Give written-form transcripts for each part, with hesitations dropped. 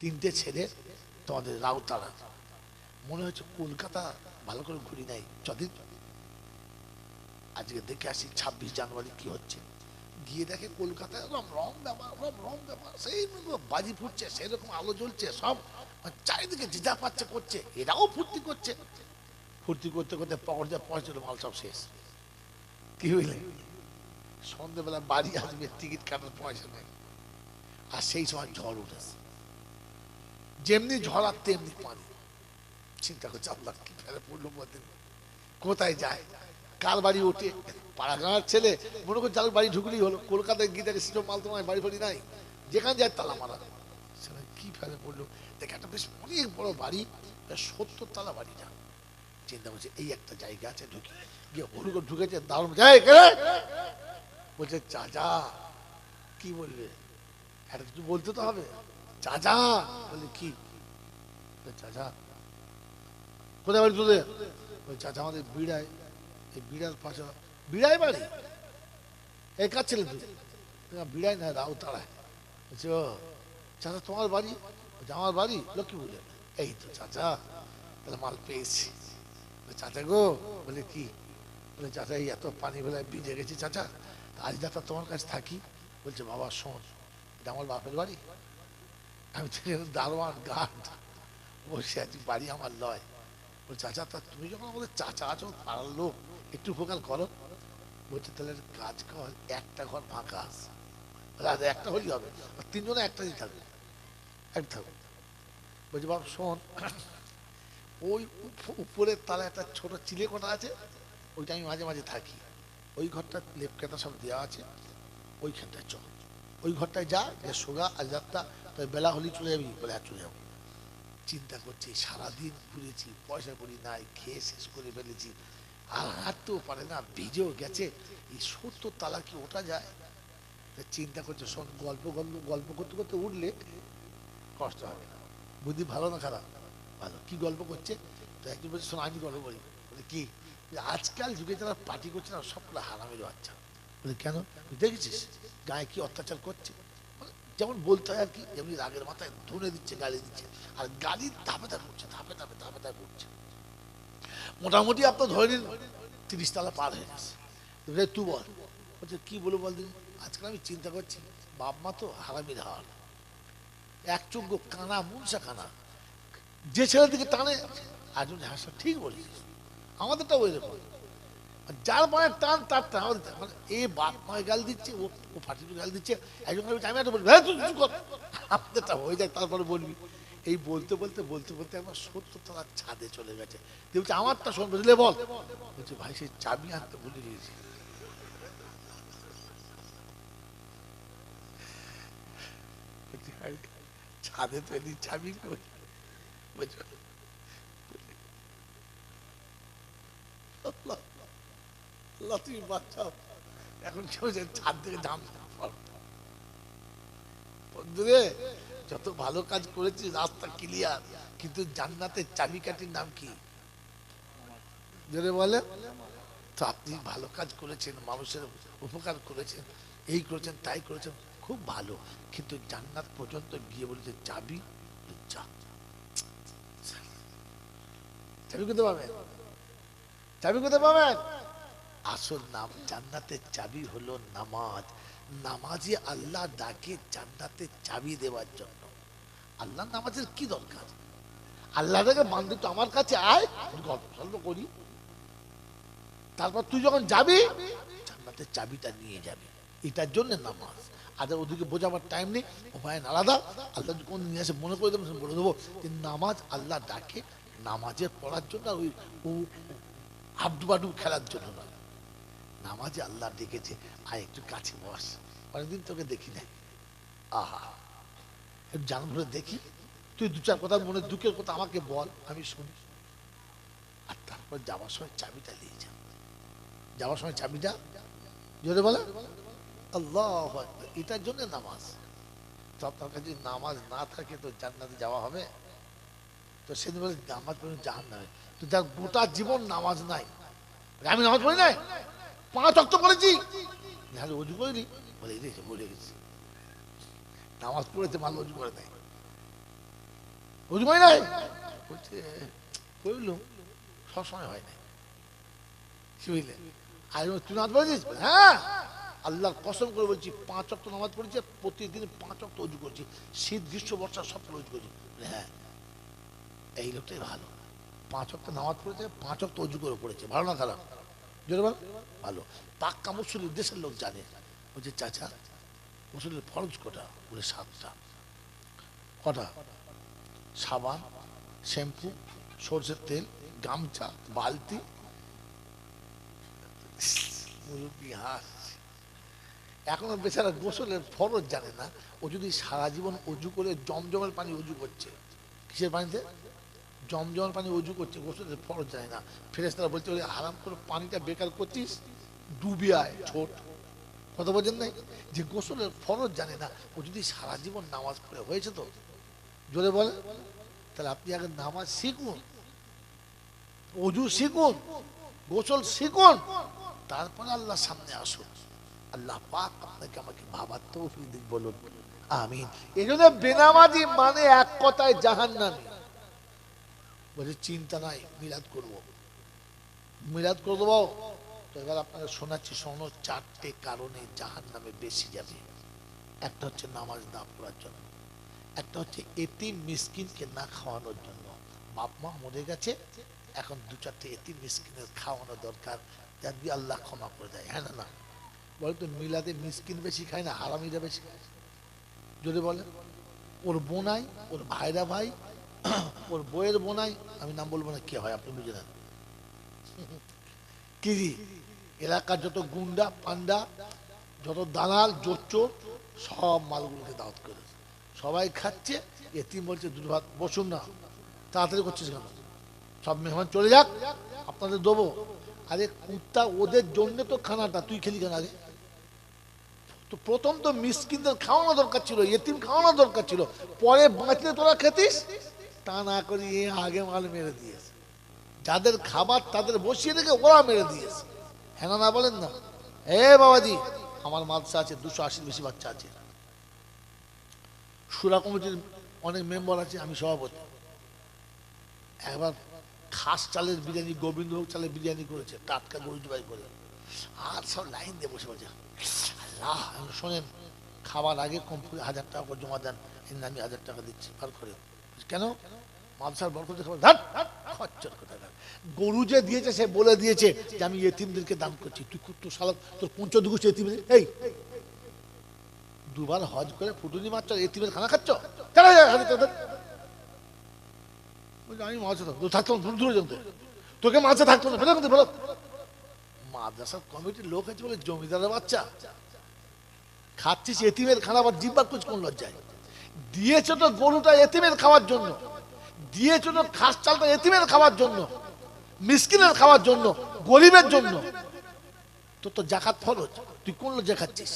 তিনটে ছেলে তোমাদের রাউতারা, মনে হচ্ছে কলকাতা ভালো করে ঘুরি নাই, যদিন আজকে দেখে আসি 26 জানুয়ারি কি হচ্ছে। গিয়ে দেখে কলকাতায় রম রম ব্যাপার, রম রম ব্যাপার, সেই বাজি ফুটছে, সেরকম আলো জ্বলছে, সব চারিদিকে জিজা পাচ্ছে করছে, এরাও ফুর্তি করছে। ফুর্তি করতে করতে পকেটে পয়সা মাল সব শেষ। কি হইলে সন্ধ্যেবেলা বাড়ি আসবে, টিকিট কাটার পয়সা নেই। আর সেই সময় ঝড় উঠেছে, যেমনি ঝড় আর তেমনি পানি। চিন্তা করছে আল্লাহ কি ফেলে পড়লো, কোথায় যায়, কার বাড়ি ওঠে। পাড়াগাঁর ছেলে মনে করছে যার বাড়ি ঢুকলেই হলো, কলকাতায় গিয়ে দেখে সেসব মাল তোমার বাড়ি ফাড়ি নাই, যেখানে যায় তালা মারা। সেটা কি ফেলে পড়লো, দেখে একটা বেশ অনেক বড় বাড়ি, 70 তলা বাড়িটা। চিন্তা করছে এই একটা জায়গা আছে, ঢুকি। গিয়ে হলু করে ঢুকেছে, দারুণ যায় বলছে চাচা। কি বলবে, একটা কিছু বলতে তো হবে। চাচা বলে কি, চাচা কোথায় বাড়ি তোদের? চাচা আমাদের বিড়ায়, এই বিড়ার পাশে বিড়ায় বাড়ি। এই কাজ ছেলে তুই? বিড়ায় না, রাউতাড়ায়। বলছে ও চাচা তোমার বাড়ি? আমার বাড়ি লক্ষ্মীপুরে। এই তো চাচা, তাহলে মাল পেয়েছি। চাচা গো, বলে কি? বলে চাচা এই এত পানি বেলায় ভিজে গেছি চাচা, আজ রাতটা তোমার কাছে থাকি। বলছে বাবা শোন, এটা আমার বাপের বাড়ি, আমি দারোয়ান গার্ড বসে আছি, বাড়ি আমার লয়। বলছে চাচা তা তুমি যখন আমাদের চাচা আছো, পাড়ার লোক, একটু উপকার করো। বলছে তাহলে কাজ কর, একটা ঘর ফাঁকা আছে, একটা হলেই হবে, তিনজনে একটাই থাকবে, এক থাকবে। বলছে বাবা শোন, ওই উপরের তালা একটা ছোট চিলে কোটা আছে, ওইটা আমি মাঝে মাঝে থাকি, ওই ঘরটা লেপ কেটা সব দেওয়া আছে, ওইখানটায় চল, ওই ঘরটায় যা, সোগা আজ রাতটা, তাই বেলা হলেই চলে যাবি। বলে চলে যাবো। চিন্তা করছি সারাদিন ঘুরেছি, পয়সা করি নাই, খেয়ে শেষ করে ফেলেছি, আর হাঁটতেও পারে না, ভিজেও গেছে, এই 70 তালা কি ওঠা যায়? চিন্তা করছে শোন, গল্প গল্প গল্প করতে করতে উঠলে কষ্ট হবে না। বুদ্ধি ভালো না খারাপ? ভালো। কি গল্প করছে? তো একজন বলছে শোন আমি গল্প বলি। বলে কি? আজকাল যুগে যারা পার্টি করছে না, সবগুলো হারামের বাচ্চা। বলে কেন? তুই দেখেছিস গায়ে কি অত্যাচার করছে? যেমন বলতে হয় আর কি, যেমনি রাগের মাথায় ধরে দিচ্ছে, গালি দিচ্ছে, আর গালির ধাপে ধাপে করছে, ধাপে ধাপে ধাপে ধাপে করছে। মোটামুটি আপনার ধরে নিন 30 তালা পার হয়ে গেছে। তুই বল। বলছে কি বলবো বল দিন। আজকাল আমি চিন্তা করছি, বাপ মা তো হারামির হার, এক চোখ কানা, মুনসা কানা, যে ছেলের দিকে টানে একজন হাসা। ঠিক বলিস, আমাদেরটা ওই রকম, যার মায়ের টান তার টান, আমাদের মানে এ বাপ মায়ের গাল দিচ্ছে, ও ফাটির গাল দিচ্ছে, একজন আমি একটা বলবি আপনারটা হয়ে যায়, তারপরে বলবি। এই বলতে বলতে বলতে বলতে আমার 70 তলার ছাদে চলে গেছে। বলছে আমারটা শোন, বুঝলে বল। বলছে ভাই সেই চাবি আনতে ভুলে গিয়েছি। ছাদে তো এলি চাবি কই? তুমি বাচ্চাও, এখন কেউ যে ছাদ থেকে দাম বন্ধুরে, যত ভালো কাজ করেছি রাস্তা ক্লিয়ার, কিন্তু জান্নাতের চাবিকাঠির নাম কি? জোরে বলে। তো আপনি ভালো কাজ করেছেন, মানুষের উপকার করেছেন, এই করেছেন তাই করেছেন, খুব ভালো, কিন্তু জান্নাত পর্যন্ত গিয়ে বলেছে চাবি, চাবি কোথায় পাবেন? চাবি কোথায় পাবেন? আসল নাম জান্নাতের চাবি হলো নামাজ। নামাজে আল্লাহ ডাকে জান্নাতের চাবি দেওয়ার জন্য। আল্লাহ নামাজের কি দরকার? আল্লাহ থেকে বান্ধব তো আমার কাছে আয়, গল্প সল্প করি, তারপর তুই যখন যাবি জান্নাতের চাবিটা নিয়ে যাবি, এটার জন্য নামাজ। আর ওদিকে বোঝাবার টাইম নেই, উপায় আলাদা। আল্লাহ কোন নিয়ে এসে মনে করে দেবো, বলে দেবো যে নামাজ আল্লাহ ডাকে নামাজের পড়ার জন্য, ওই হাড্ডু খেলার জন্য না। নামাজে আল্লাহ ডেকেছে, আয় একটু কাছে বস, অনেকদিন তোকে দেখি না, আহা একটু জান ভরে দেখি, তুই দু চার কথা মনে দুঃখের কথা আমাকে বল, আমি শুনি। আর তারপর যাওয়ার সময় চাবিটা নিয়ে যা, যাওয়ার সময় চাবিটা জোরে বলে আল্লাহ। এটার জন্য নামাজ। তো আপনার কাছে নামাজ না থাকে তো জান্নাতে যাওয়া হবে? তো সেদিন বলে নামাজ পড়ে জাহান্নামে। তো যার গোটা জীবন নামাজ নাই, আমি নামাজ পড়ি নাই, 5 ওয়াক্ত পড়েছি, অজু করিনি, বলে বলে গেছি নামাজ পড়েছে, মাল অজু করে দেয়। অজু হয় নাই? বলছে বললুম সবসময় হয় না। কি বুঝলে? আর তুই নামাজ পড়েছিস? হ্যাঁ, আল্লাহর কসম করে বলছি 5 ওয়াক্ত নামাজ পড়েছি, প্রতিদিন 5 ওয়াক্ত অজু করছি, শীত গ্রীষ্ম বর্ষা সব অজু করছি। হ্যাঁ, এই লোকটাই ভালো, 5 ওয়াক্ত নামাজ পড়েছে, 5 ওয়াক্ত অজু করে পড়েছে। ভালো না খারাপ? জোরে বল। ভালো। পাক্কা মুসলিম দেশের লোক জানে। বলছে চাচা মুসলিমের ফরজ কটা? বলে 7টা। কটা? সাবান, শ্যাম্পু, সরষের তেল, গামছা, বালতি। এখনো বেচারা গোসলের ফরজ জানে না। ও যদি সারা জীবন অজু করে জমজমের পানি অজু করছে, কিসের পানিতে? জমজমের পানি অজু করছে, গোসলের ফরজ জানে না। ফেরেশতারা বলতে বলে হারাম করে পানিটা বেকার করছিস, ডুবে আয় ছোট। কথা বোঝেন নাই? যে গোসলের ফরজ জানে না, ও যদি সারা জীবন নামাজ পড়ে হয়েছে তো জোরে বলে, তাহলে আপনি আগে নামাজ শিখুন, অজু শিখুন, গোসল শিখুন, তারপরে আল্লাহ সামনে আসুন। আল্লাহ পাক আপনাকে আমাকে ভাবার তৌফিক দিন, বলুন আমিন। এই জন্য বেনামাজি মানে এক কথায় জাহান্নামী। বলে চিন্তা নাই, মিলাদ করবো, মিলাদ করে দেবো। তো এবার আপনাকে শোনাচ্ছি, শোনো, 4টে কারণে জাহান্নামে বেশি যাবে। একটা হচ্ছে নামাজ না পড়ার জন্য, একটা হচ্ছে এতিম মিসকিনকে না খাওয়ানোর জন্য। বাপ মা মরে গেছে, এখন 2-4টে এতিম মিসকিনের খাওয়ানো দরকার, যার দিয়ে আল্লাহ ক্ষমা করে দেয়। হ্যাঁ না? না বলে তো মিলাদে মিসকিন বেশি খায় না, হারামিরা বেশি খায়? যদি বলে ওর বোনাই, ওর ভাইরা ভাই, ওর বইয়ের বোনাই, আমি নাম বলবো না, কে হয় আপনি বুঝে নেন। কি এলাকার যত গুন্ডা পান্ডা, যত দালাল জোচ্চোর, সব মালগুলোকে দাওয়াত করে সবাই খাচ্ছে। এতিম বলছে দুটো ভাত, বসুন না, তাড়াতাড়ি করছিস কেন? সব মেহমান চলে যাক, আপনাদের দেবো। আরে কুত্তা, ওদের জন্য তো খানাটা, তুই খেলি কেন আগে? তো প্রথম তো মিসকিনদের খাওয়ানো দরকার ছিল, এতিম খাওয়ানো দরকার ছিল, পরে বাঁচলে তোরা খেতিস। তা না করি আগে মাল মেরে দিয়েছে, যাদের খাবার তাদের বসিয়ে রেখে ওরা মেরে দিয়েছে। হ্যাঁ না বলেন না? এ বাবাজি, আমার মাদ্রাসা আছে, 280 বেশি বাচ্চা আছে, সুরা কমিটির অনেক মেম্বার আছে, আমি সভাপতি। একবার খাস চালের বিরিয়ানি, গোবিন্দভোগ চালের বিরিয়ানি করেছে, টাটকা গরু জবাই করে, আর সব লাইন দিয়ে বসে বলছে আল্লাহ। শোনেন, খাবার আগে কম করে 1000 টাকা করে জমা দেন, আমি 1000 টাকা দিচ্ছি বার করে। কেন? মাদ্রাসার বরকতে খাবার। খচ্চর কথা। গরু যে দিয়েছে সে বলে দিয়েছে যে আমি এতিমদেরকে দান করছি। তুই তোর শালা, তোর পঞ্চদুগুষ এতিম, এই 2বার হজ করে ফুটুনি মারছ, এতিমের খানা খাচ্ছ? আমি মাঝে থাকতাম, দূরে যেত, তোকে মাঝে থাকতো না, বলো। মাদ্রাসার কমিটির লোক আছে বলে জমিদারের বাচ্চা খাচ্ছিস এতিমের খানা, আবার জিব্বা কুচ কোন লজ্জায়? দিয়েছে তো গরুটা এতিমের খাওয়ার জন্য, দিয়েছে তো খাস চালটা এতিমের খাওয়ার জন্য, মিসকিনের খাওয়ার জন্য, গরিবের জন্য। তোর তো জাকাত ফরজ, তুই কোন লজ্জা খাচ্ছিস?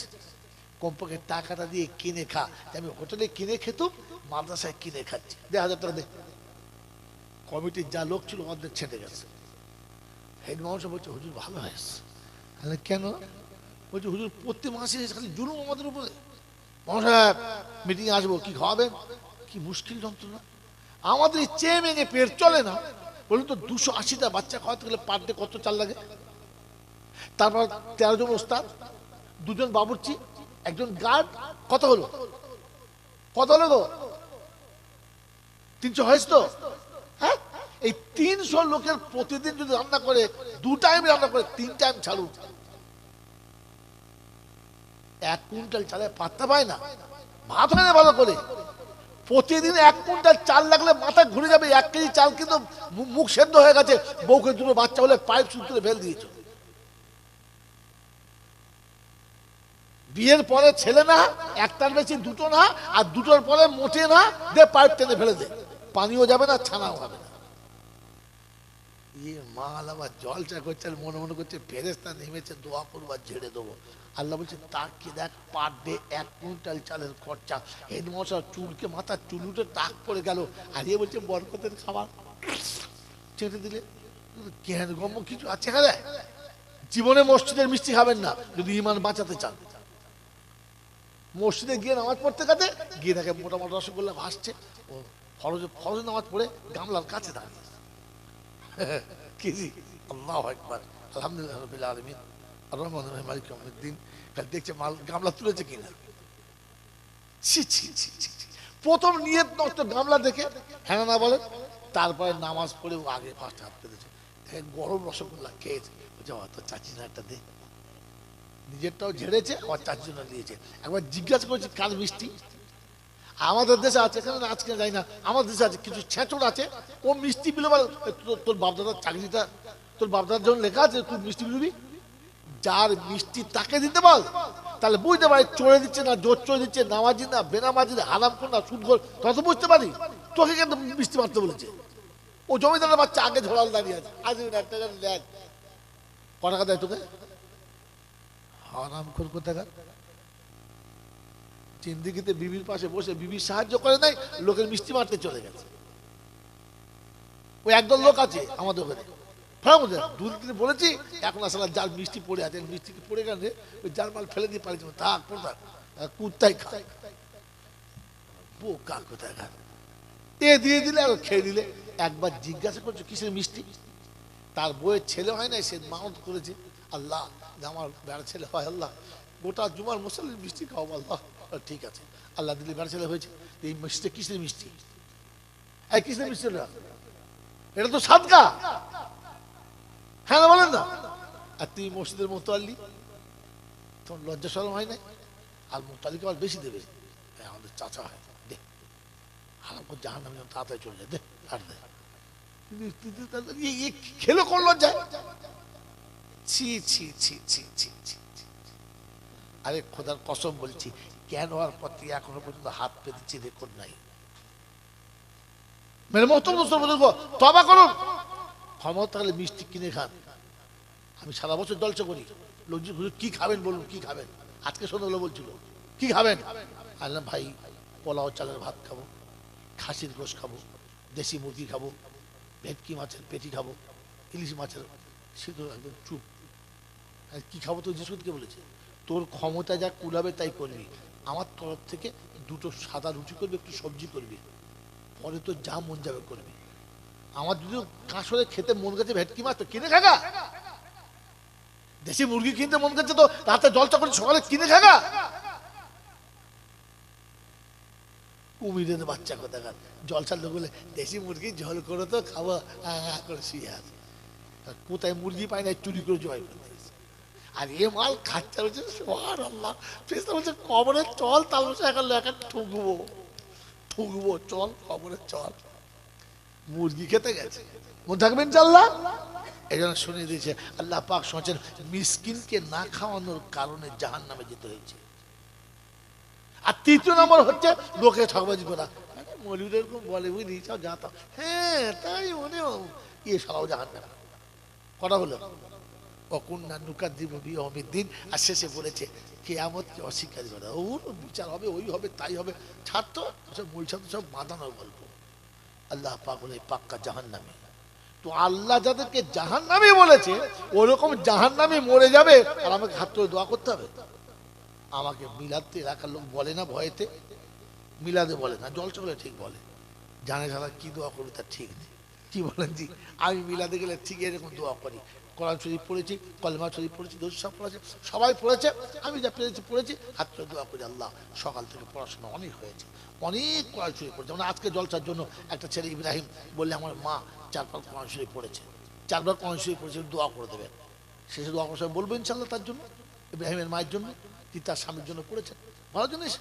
কমপক্ষে টাকাটা দিয়ে কিনে খা। আমি হোটেলে কিনে খেতুম, মাদ্রাসায় কিনে খাচ্ছি, 1000 টাকা দে। কমিটির যা লোক ছিল অর্ধেক ছেড়ে গেছে। হেডমাস্টার বলছে হুজুর ভালো হয়েছে। কেন? বলছে হুজুর প্রতি মাসে খালি জুলুম আমাদের উপরে। মহাশয় মিটিং আসবো, কি খাওয়াবেন? কি মুশকিল যন্ত্রণা, আমাদের চেয়ে মেঙে পেট চলে না। বলুন তো 280টা বাচ্চা খাওয়াতে গেলে পার ডে কত চাল লাগে? তারপর 13 জন ওস্তাদ, 2 জন বাবুর্চি, 1 জন গার্ড, কত হলো? কত হলো গো? 300 হয়েছে তো? হ্যাঁ, এই 300 লোকের প্রতিদিন যদি রান্না করে, 2 টাইম রান্না করে, 3 টাইম ছাড়ুন, 1 কুইন্টাল চালে পাত্তা পায় না, ভাত হয় না ভালো করে। প্রতিদিন 1 কুইন্টাল চাল লাগলে মাথা ঘুরে যাবে। 1 কেজি চাল কিন্তু মুখ সেদ্ধ হয়ে গেছে, বউকে 2টো বাচ্চা হলে পাইপ সুতরে ফেল দিয়েছ। বিয়ের পরে ছেলে না, একটার বেশি 2টো না, আর 2টোর পরে মোটে না, দে পাইপ টেনে ফেলে দে, পানিও যাবে না, ছানাও হবে না। মাল আবার জলচা করছে, মনে মনে করছে ফেরেশতা নেমেছে, দোয়া করবো আর ঝেড়ে দেবো। আল্লাহ বলছে তার কি দেখ, পার ডে 1 কুইন্টাল চালের খরচা। হেডমাস্টার চুলকে মাথার চুল উঠে টাক পড়ে গেল, আর এ বলছে বরকতের খাবার ছেড়ে দিলে কেন গম্য কিছু আছে? হ্যাঁ, জীবনে মসজিদের মিষ্টি খাবেন না যদি ইমান বাঁচাতে চান। মসজিদে গিয়ে নামাজ পড়তে গেছে, গিয়ে দেখে মোটা মোটা রসগোল্লা ভাসছে, ও ফরজ ফরজ নামাজ পড়ে গামলার কাছে দাঁড়িয়ে কি জি, আল্লাহু আকবার, আলহামদুলিল্লাহ রাব্বিল আলামিন আর রহমানির রহিম মালিক ইয়াউমিদ্দিন। কাল দেখছে মাল গামলা তুলেছে কিনা। ছি ছি ছি ছি ছি। প্রথম নিয়ত নষ্ট গামলা দেখে হ্যাঁ না বলেন, তারপরে নামাজ পড়ে ও আগে ফার্স্ট হাত পেতেছে, গরম রসগোল্লা খেয়েছে, তো চাচি না একটা দে, নিজেরটাও ঝেড়েছে আবার চাচির জন্য দিয়েছে। একবার জিজ্ঞাসা করেছি কার মিষ্টি, আমাদের দেশে আছে, এখানে আজকে যাই না, আমাদের দেশে আছে কিছু ছেঁচড় আছে, ও মিষ্টি বিলো বলে তোর বাপদাদার চাকরিটা তোর বাপদাদার জন্য লেখা আছে, তুই মিষ্টি বিলবি, যার মিষ্টি তাকে দিতে বল, তাহলে বুঝতে পারি চড়ে দিচ্ছে না জোর চড়ে দিচ্ছে, নামাজি না বেনামাজি না হারাম কোন না সুদ কর, তত বুঝতে পারি। তোকে কেন মিষ্টি মারতে বলেছে? ও জমিদারের বাচ্চা আগে ঝোড়াল দাঁড়িয়ে আছে, আজ একটা দেখ ক টাকা দেয় তোকে, হারাম খোর কোথাকার। জিন্দিগিতে বিবির পাশে বসে বিবির সাহায্য করে নাই, লোকের মিষ্টি মারতে চলে গেছে। ওই একদল লোক আছে আমাদের ওখানে, দুদিন বলেছি, এখন আসলে যার মিষ্টি পড়ে আছে, মিষ্টি পড়ে গেলে ওই যার মাল ফেলে দিয়ে পালিয়েছে, থাক পড়া কুত্তাই খায়, বোকা কোথায় খায়, এ দিয়ে দিলে আর খেয়ে দিলে। একবার জিজ্ঞাসা করছো কিসের মিষ্টি, তার বইয়ের ছেলে হয় না, সে মাউন্ট করেছে, আল্লাহ আমার বেড়া ছেলে হয়, আল্লাহ গোটা জুমার মুসল্লির মিষ্টি খাও আল্লাহ, ঠিক আছে আল্লাহ দিলে বেড়া ছেলে হয়েছে। এই মিষ্টি কিসের মিষ্টি, এই কিসের মিষ্টি, এটা তো সাদকা, হ্যাঁ না বলেন না। আর তুই মসজিদের মোতাল্লি, তোমার লজ্জা শরম হয় নাই, আর মোতাল্লিকে আবার বেশি দেবে, আমাদের চাচা হয়, দে হারাম করে জাহান নামে তাড়াতাড়ি চলে যায়, দে আর দে, খেলো কোন লজ্জায়, ছি ছি ছি ছি ছি ছি। আরে খোদার কসম বলছি, কেন আর পথে এখনো পর্যন্ত হাত পেতেছি রেকর্ড নাই। মেরে মহতম তবা করুন, ক্ষমতা থাকলে মিষ্টি কিনে খান। আমি সারা বছর জলসা করি, লোকজন কি খাবেন বলুন, কি খাবেন, আজকে সন্ধ্যাবেলা বলছিল কি খাবেন, আল্লাহ ভাই পোলাও চালের ভাত খাবো, খাসির গোশ খাবো, দেশি মুরগি খাবো, ভেটকি মাছের পেটি খাবো, ইলিশ মাছের সিদ্ধ, একদম চুপ। কি খাবো তো যিশুকে বলেছে, তোর ক্ষমতা যা কুলাবে তাই করবি, আমার তরফ থেকে দুটো সাদা রুটি করবি, একটু সবজি করবি, পরে তো যা মন যাবে করবি। আমার যদি কাঁসরে খেতে মন গেছে ভেটকি মাছ তো কিনে খাগা, দেশি মুরগি কিনতে মন গেছে তো রাতে জলটা করে সকালে কিনে খাগা। কুমিরের বাচ্চা কোথাকার, জলসার লোক বলে দেশি মুরগি ঝোল করে তো খাবো করে শুয়ে আছে, কোথায় মুরগি পায় না চুরি করে জবাই করে দিয়েছে। আর এ মাল খাচ্ছা হচ্ছে সুবহানাল্লাহ, বলছে কবরে চল, তার বসে এখন লেখা ঠুকবো ঠুকবো, চল কবরে চল, মুরগি খেতে গেছে, মনে থাকবেন ইনশাআল্লাহ। এই জন্য শুনিয়ে দিয়েছে আল্লাহ পাক শুনেছেন, মিসকিনকে না খাওয়ানোর কারণে জাহান্নামে যেতে হয়েছে। আর তৃতীয় নম্বর হচ্ছে লোকে ঠকবাজি করা, মৌলবী এরকম বলে বুঝলি সব জানতাম, হ্যাঁ তাই মনে ইয়ে সবাও জাহান্নামে। কটা হলো অকুন্না নুকা দিব বিয়মিদ্দিন, আর শেষে বলেছে কিয়ামতকে অস্বীকারী করা, ওর বিচার হবে, ওই হবে তাই হবে, ছাড়তো সব মূলসাদ সব বাঁধানোর গল্প। আল্লাহ পাক বলে পাক্কা জাহান্নামী। তো আল্লাহ যাদেরকে জাহান্নামী বলেছে ওরকম জাহান্নামী মরে যাবে, আর আমাকে হাত ধরে দোয়া করতে হবে। আমাকে মিলাদে এলাকার লোক বলে না ভয়েতে, মিলাদে বলে না, জলসা বলে ঠিক বলে, জানে সারা কি দোয়া করবে তার ঠিক নেই। কি বলেন জি, আমি মিলাদে গেলে ঠিক এরকম দোয়া করি, কোরআন শরীফ পড়েছি, কলেমা শরীফ পড়েছি, দরুদ সব পড়েছে, সবাই পড়েছে, আমি যা পেরেছি পড়েছি, হাত ধরে দোয়া করি। আল্লাহ সকাল থেকে পড়াশোনা অনেক হয়েছে, অনেক কোরআন শরীফ পড়েছে। যেমন আজকে জলসার জন্য একটা ছেলে ইব্রাহিম বললে আমার মা 4 কোরআন শরীফ পড়েছে, 4 কোরআন শরীফ পড়েছে, দোয়া করে দেবেন। শেষে দোয়া করার সময় বলবো ইনশাআল্লাহ তার জন্য, ইব্রাহিমের মায়ের জন্য, তিনি তার স্বামীর জন্য পড়েছেন, ভালো জিনিস।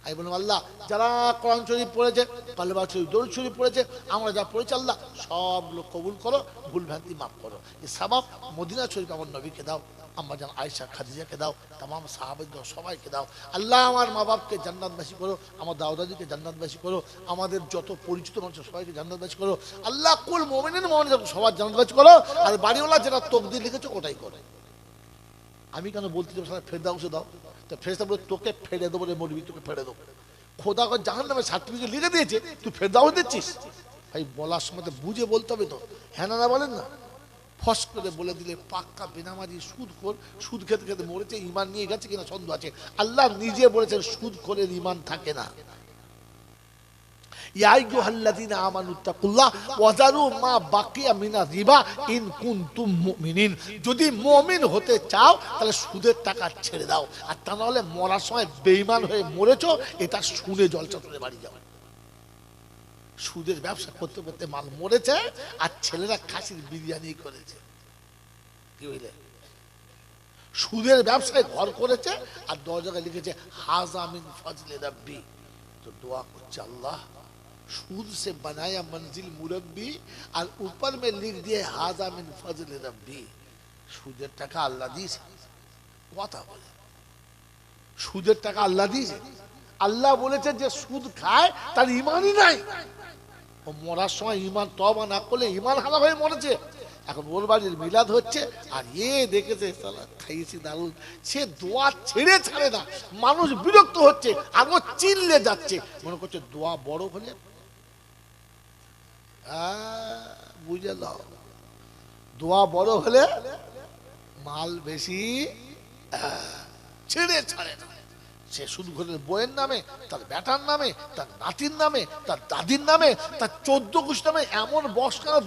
আমি বললাম আল্লাহ যারা কোরআন শরীফ পড়েছে, কালেমা শরীফ, দরুদ শরীফ পড়েছে, আমরা যা পড়েছি আল্লাহ সব লোক কবুল করো, ভুল ভ্রান্তি মাফ করো। এই সাবাব মদিনা শরীফ আমার নবীকে দাও, আম্মা জান আয়েশা খাদিজাকে দাও, তামাম সাহাবাদের সবাইকে দাও। আল্লাহ আমার মা বাপকে জান্নাতবাসী করো, আমার দাউদাদিকে জান্নাতবাসী করো, আমাদের যত পরিচিত মানুষ সবাইকে জান্নাতবাসী করো। আল্লাহ কুল মুমিনিন মুমিনাত সবার জান্নাতবাসী করো। আর বাড়িওয়ালা যেটা তকদির লিখেছো ওটাই করে। আমি কেন বলতে ফেরদাউসে দাও, তা ফেরেশতা বলে তোকে ফেলে দেবো রে মরবি, তোকে ফেলে দেবো। খোদা জাহান্নামে সার্টিফিকেট লিখে দিয়েছে, তুই ফেরদাউস দিচ্ছিস। ভাই বলার সময় বুঝে বলতে হবে তো, হ্যাঁ না বলেন না। ফস করে বলে দিলে পাক্কা বেনামাজি সুদখোর, সুদ খেতে খেতে মরেছে, ইমান নিয়ে গেছে কিনা সন্দেহ আছে। আল্লাহ নিজে বলেছেন সুদখোরের ইমান থাকে না। ইয়া আইয়ুহাল্লাযীনা আমানুত্তাকুল্লাহ ওয়া যারু মা বাকিয়া মিনার রিবা ইন কুনতুম মুমিনিন। যদি মুমিন হতে চাও তাহলে সুদের টাকা ছেড়ে দাও, আর তা নাহলে মরার সময় বেঈমান হয়ে মরেছো, এটা শুনে জলসা করে বাড়ি যাও। সুদের ব্যবসা করতে করতে মাল মরেছে, আর ছেলেরা খাসির বিরিয়ানি করেছে। কি বুঝলে? সুদের ব্যবসায় ঘর করেছে, আর 10 জায়গায় লিখেছে হাযা মিন ফাজলি রাব্বি। তো দোয়া করছে, আল্লাহ सूद से बनाया मंजिल मुरब्बी और ऊपर में लिख दिए हाजा मिन फजल रब्बी। সুদের টাকা আল্লাহ দিয়েছে, কথা বলে সুদের টাকা আল্লাহ দিয়েছে। আল্লাহ বলেছে যে সুদ খায় তার ঈমানই নাই, ও মরার সময় ঈমান তওবা না করলে ঈমান হারা হয়ে মরেছে। এখন ওর বাড়ির মিলাদ হচ্ছে, আর দেখেছে সালা খাইয়েছি দারুন, সে দোয়া ছেড়ে ছাড়ে না। মানুষ বিরক্ত হচ্ছে, আরো চিল্লে যাচ্ছে, মনে করছে দোয়া বড় হলে বুঝে দাও, দোয়া বড় হলে মাল বেশি ছেড়ে ছাড়ে না। সে সুদ ঘরের বইয়ের নামে, তার বেটার নামে, তার নাতির নামে, তার দাদির নামে, তার 14 গোষ্ঠী নামে এমন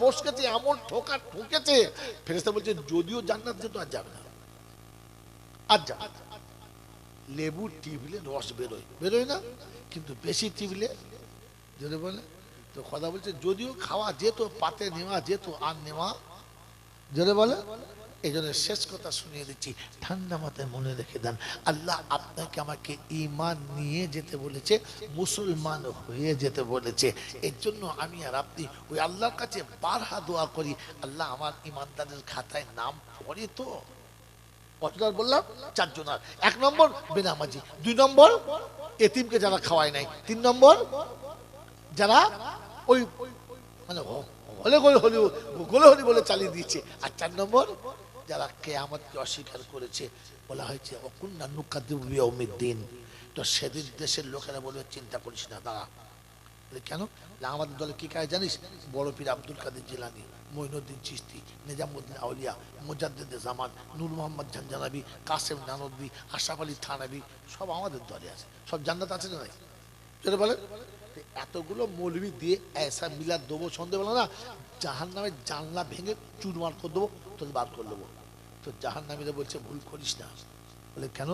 বসকেছে, এমন ঠকেছে। ফেরেশতা বলছে যদিও জান্নাত যেত আর যাবে না, আর যাবে না। লেবু টিপলে রস বেরোয় না, কিন্তু বেশি টিপলে যদি বলে তো কথা বলছে যদিও খাওয়া যেত, পাতে নেওয়া যেত, আর নেওয়া যদি বলে। এই জন্য শেষ কথা শুনিয়ে দিচ্ছি, ঠান্ডা মাথায় মনে রেখে দেন, আল্লাহ আপনাকে আমাকে ঈমান নিয়ে যেতে বলেছে, মুসলমান হয়ে যেতে বলেছে। এর জন্য আমি আর আপনি ওই আল্লাহর কাছে বারহা দোয়া করি, আল্লাহ আমার ঈমানদারের খাতায় নাম পড়ে তো। কতবার বললাম? 4 জনার। 1 নম্বর বেনামাজি, 2 নম্বর এতিমকে যারা খাওয়ায় নাই, 3 নম্বর যারা ওই মানে হলে হলি বলে চালিয়ে দিচ্ছে, আর 4 নম্বর যারা কিয়ামতকে অস্বীকার করেছে। বলা হয়েছে ওয়াকুন্না নুকাযযিবু বিয়াউমিদ্দিন। তো সেদিন দেশের লোকেরা বলবে চিন্তা করিস না, দাঁড়া। কেন? আমাদের দলে কি কাজ জানিস? বড় পীর আব্দুল কাদের জিলানী, মঈনুদ্দিন চিশতি, নিজামুদ্দিন আউলিয়া, মুজাদ্দিদে জামান, নূর মোহাম্মদ ঝানজানাবি, কাসেম নানবী, আশরাফ আলী থানবী, সব আমাদের দলে আছে। সব জান্নাত আছে না নাই? যেটা বলে এতগুলো মৌলবি দিয়ে এসা মিলাদ দেবো, সন্দেহবেলা না জাহান্নামের জানলা ভেঙে চুরমার করে দেবো, তোকে বার করে দেবো। তো জাহান্নামীরা বলছে ভুল করিস না। বলে কেন?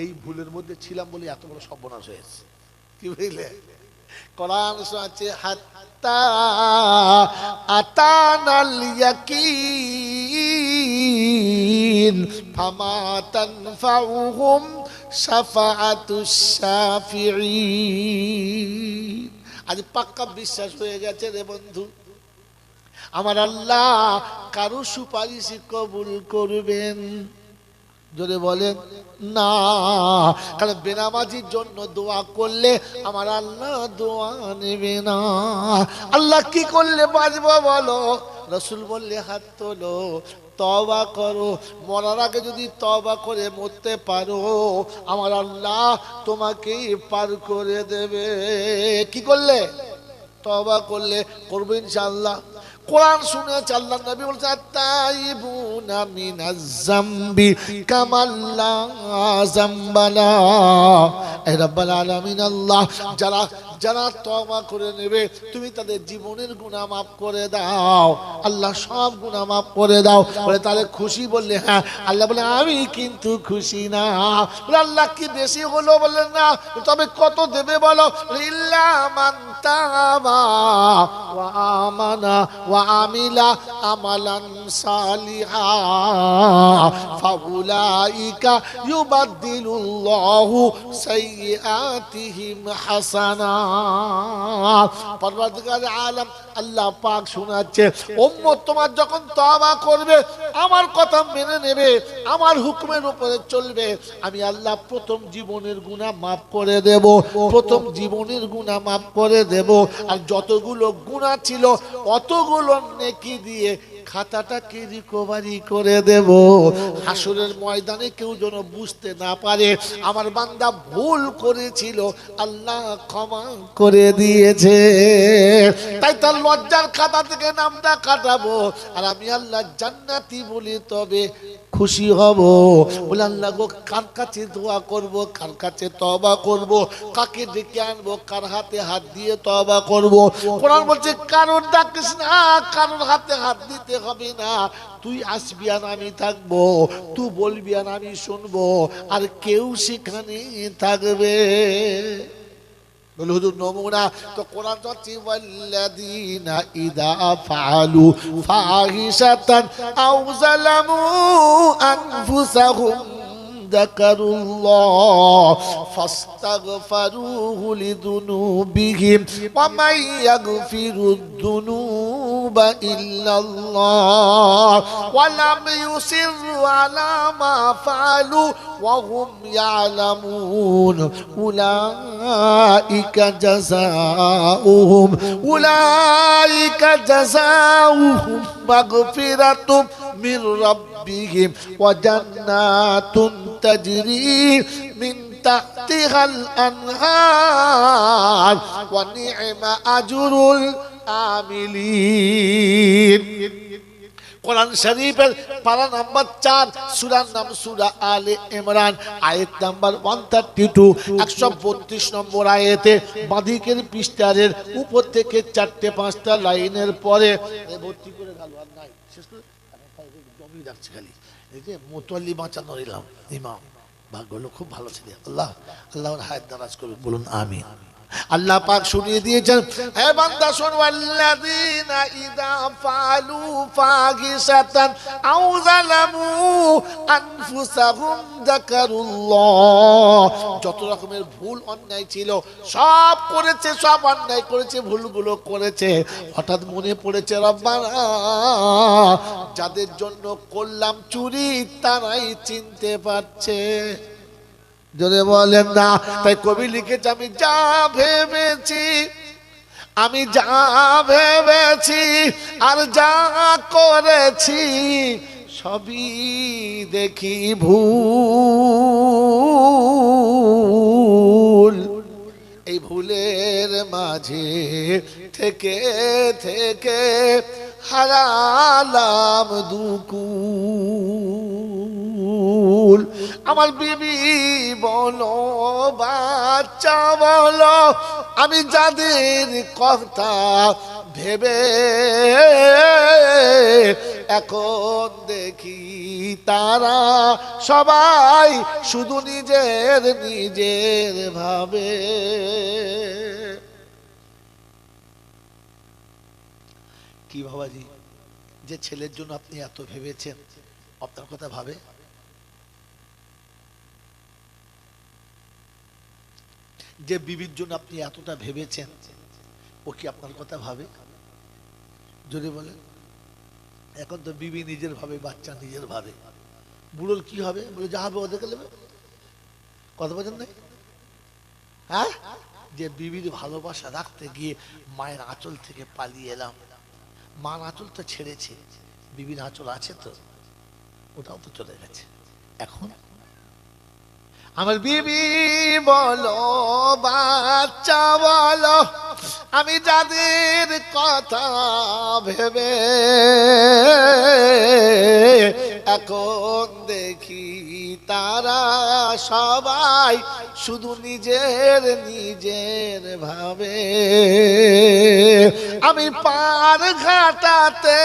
এই ভুলের মধ্যে ছিলাম বলে এত বড় সর্বনাশ হয়েছে। কি বুঝলে? কোরআন আছে হাত্তা আতানাল ইয়াকিন ফামা তানফাউহুম শাফাআতুশ শাফিঈন। আজ পাক্কা বিশ্বাস হয়ে গেছে রে বন্ধু, আমার আল্লাহ কারো সুপারিশ কবুল করবেন? যদি বলেন না, কারণ বেনামাজির জন্য দোয়া করলে আমার আল্লাহ দোয়া নেবে না। আল্লাহ কি করলে বাঁচবো বলো? রাসূল বললে হাত তোলো, তওবা করো। মরার আগে যদি তওবা করে মরতে পারো, আমার আল্লাহ তোমাকে পার করে দেবে। কি করলে? তওবা করলে। করবো ইনশাআল্লাহ। কোরআন শুনেছে, আল্লাহ নবী বলছে আত-তাইবুনা মিনাজ যামবি কামাল্লা যামবালা। এ রব্বুল আলামিন আল্লাহ, যারা তওবা করে নেবে তুমি তাদের জীবনের গুনাহ মাফ করে দাও। আল্লাহ সব গুনাহ মাফ করে দাও। বলে তাহলে খুশি? বললে হ্যাঁ। আল্লাহ বলে আমি কিন্তু খুশি না। বলে আল্লাহ কি বেশি হলো? বললেন না। তবে কত দেবে বলো? ইল্লা মান তাবা ওয়া আমানা ওয়া আমিলা আমালান সালিহা ফাউলাইকা ইউবাদদিলুল্লাহু সাইয়্যাতিহিম হাসানাত। পরওয়ারদিগার আলম আল্লাহ পাক শোনাচ্ছে, উম্মত তোমার যখন তওবা করবে, আমার কথা মেনে নেবে, আমার হুকুমের উপরে চলবে, আমি আল্লাহ প্রথম জীবনের গুনাহ মাফ করে দেব, প্রথম জীবনের গুনাহ মাফ করে দেব। আর যতগুলো গুনাহ ছিল অতগুলো নেকি দিয়ে খাতাটাকে রিকভারি করে দেব। হাসরের ময়দানে কেউ যেন বুঝতে না পারে আমার বান্দা ভুল করেছিল, আল্লাহ ক্ষমা করে দিয়েছে। তাই তাই তার লজ্জার খাতা থেকে নামটা কাটাবো, আর আমি আল্লাহ জান্নাতি বলি তবে খুশি হব। বলে আল্লাহ গো, কার কাছে দোয়া করব, কার কাছে তওবা করব, কাকে ডেকে আনবো, কার হাতে হাত দিয়ে তওবা করব? কোরআন বলছে কারোর ডাকিস না, কারোর হাতে হাত দিতে হবে না, তুই আসবি আর আমি থাকবো, তুই বলবি আর আমি শুনবো, আর কেউ সেখানে থাকবে। বলে হুজুর নমুনা তো কোরআন হচ্ছে ওয়াল্লাযীনা ইযা ফাআলু ফাহিশাতান আও যালামু আনফুসাহুম যাকারুল্লাহ ফাস্তাগফিরুহু লিযুনুবিহিম ওয়া মান ইয়াগফিরুদ যুনুবা ইল্লাল্লাহ ওয়া লাম ইউসিররু আলা মা ফাআলু ওয়া হুম ইয়ালামুন উলাইকা জাযাউহুম মাগফিরাতুম মির রাব্বিহিম ওয়া জান্নাতুন তাজরি মিন তাহতিহাল আনহার ওয়া নি'মা আজরুল আমিলিন। কোরআন শরীফের পারা নাম্বার 4, সূরার নাম সূরা আলে ইমরান, আয়াত নাম্বার 132, 132 নম্বর আয়াতে বাঁদিকের পৃষ্ঠারের উপর থেকে 4-5টা লাইনের পরে ভর্তি করে গেল আর নাই, শেষ করে জমি রাখছে খালি। এই যে মোতাল্লি বাঁচানো এলাম ইমাম, ভাগ্য হলো খুব ভালো ছিল। আল্লাহ আল্লাহর হায়াত দারাজ করুন, বলুন আমিন। আল্লাহ পাক শুনিয়ে দিয়েছেন, হে বান্দা শোন, ওয়াল্লাযীনা ইযা ফাআলু ফাহিশাতান আও যালামু আনফুসাহুম যাকারুল্লাহ, যত রকমের ভুল অন্যায় ছিল সব করেছে, সব অন্যায় করেছে, ভুলগুলো করেছে, হঠাৎ মনে পড়েছে রব্বানা যাদের জন্য করলাম চুরি তারাই চিনতে পারছে। যদি বলেন না, তাই কবি লিখেছে, আমি যা ভেবেছি, আমি যা ভেবেছি আর যা করেছি সবই দেখি ভুল, এই ভুলের মাঝে থেকে থেকে হারালাম দুকুল। আমার বিবি বলো, বাচ্চা বলো, আমি যাদের কথা ভেবে এখন দেখি তারা সবাই শুধু নিজের নিজের ভাবে। কি বাবাজি, যে ছেলের জন্য আপনি এত ভেবেছেন আপনার কথা ভাবে? যে বিবির জন্য আপনি এতটা ভেবেছেন ও কি আপনার কথা ভাবে? যদি বলেন এখন তো বিবি নিজের ভাবে, বাচ্চা নিজের ভাবে, বুড়োর কি হবে? বলে যা হবে ওদেরকে নেবে। কথা বলেন নাই? হ্যাঁ, যে বিবির ভালোবাসা রাখতে গিয়ে মায়ের আঁচল থেকে পালিয়ে এলাম, মার আঁচল তো ছেড়েছে, বিবির আঁচল আছে তো, ওটাও তো চলে গেছে। এখন আমার বিবি বলো, বাচ্চা বলো, আমি যাদের কথা ভেবে এখন দেখি তারা সবাই শুধু নিজের নিজের ভাবে। আমি পার ঘাটাতে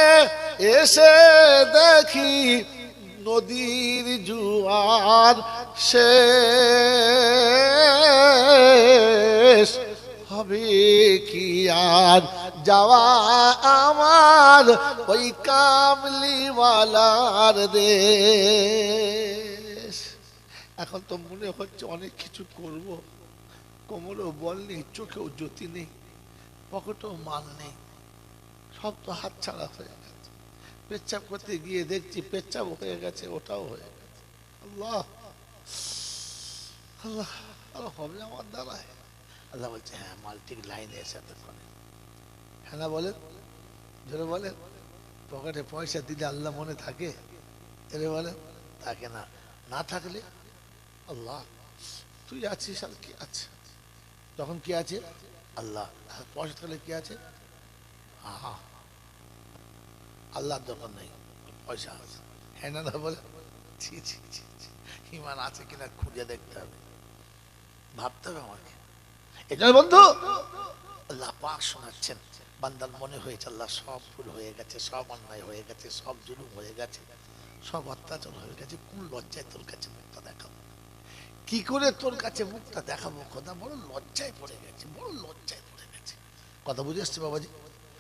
এসে দেখি নদীর জোয়ার শেষ হবে কি আর যাওয়া আমার ওই কামলিওয়ালার দেশ। এখন তো মনে হচ্ছে অনেক কিছু করব, কোমরেও বল নেই, চোখেও জ্যোতি নেই, পকেটেও মাল নেই, সব তো হাত ছাড়া হয়ে গেছে। পেচ্ছাপ করতে গিয়ে দেখছি পেচ্ছাপ হয়ে গেছে, ওটাও হয়ে গেছে। আল্লাহ আল্লাহ, আল্লাহ হবে আমার দ্বারায়? আল্লাহ বলছে হ্যাঁ, মাল ঠিক লাইনে এসে এতক্ষণে। হ্যাঁ না বলেন, ধরে বলেন, পকেটে পয়সা দিলে আল্লাহ মনে থাকে? এরে বলেন থাকে না। না থাকলে আল্লাহ তুই আছিস আর কি আছে, তখন কি আছে? আল্লাহ। পয়সা থাকলে কি আছে? আহা, আল্লাহর দরকার নেই, পয়সা আছে। হ্যাঁ না বলে, ছি ছি ছি ছি, ইমান আছে কিনা খুঁজে দেখতে হবে, ভাবতে হবে আমাকে। এই জন্য বন্ধু আল্লাহ পাক শোনাচ্ছেন, বান্দার মনে হয়েছে আল্লাহ সব ভুল হয়ে গেছে, সব অন্যায় হয়ে গেছে, সব জুলুম হয়ে গেছে, সব অত্যাচার হয়ে গেছে, কোন লজ্জায় তোর কাছে মুখটা দেখাবো, কি করে তোর কাছে মুখটা দেখাবো খোদা, বড় লজ্জায় পড়ে গেছে, বড় লজ্জায় পড়ে গেছে। কথা বুঝে এসছে বাবাজি,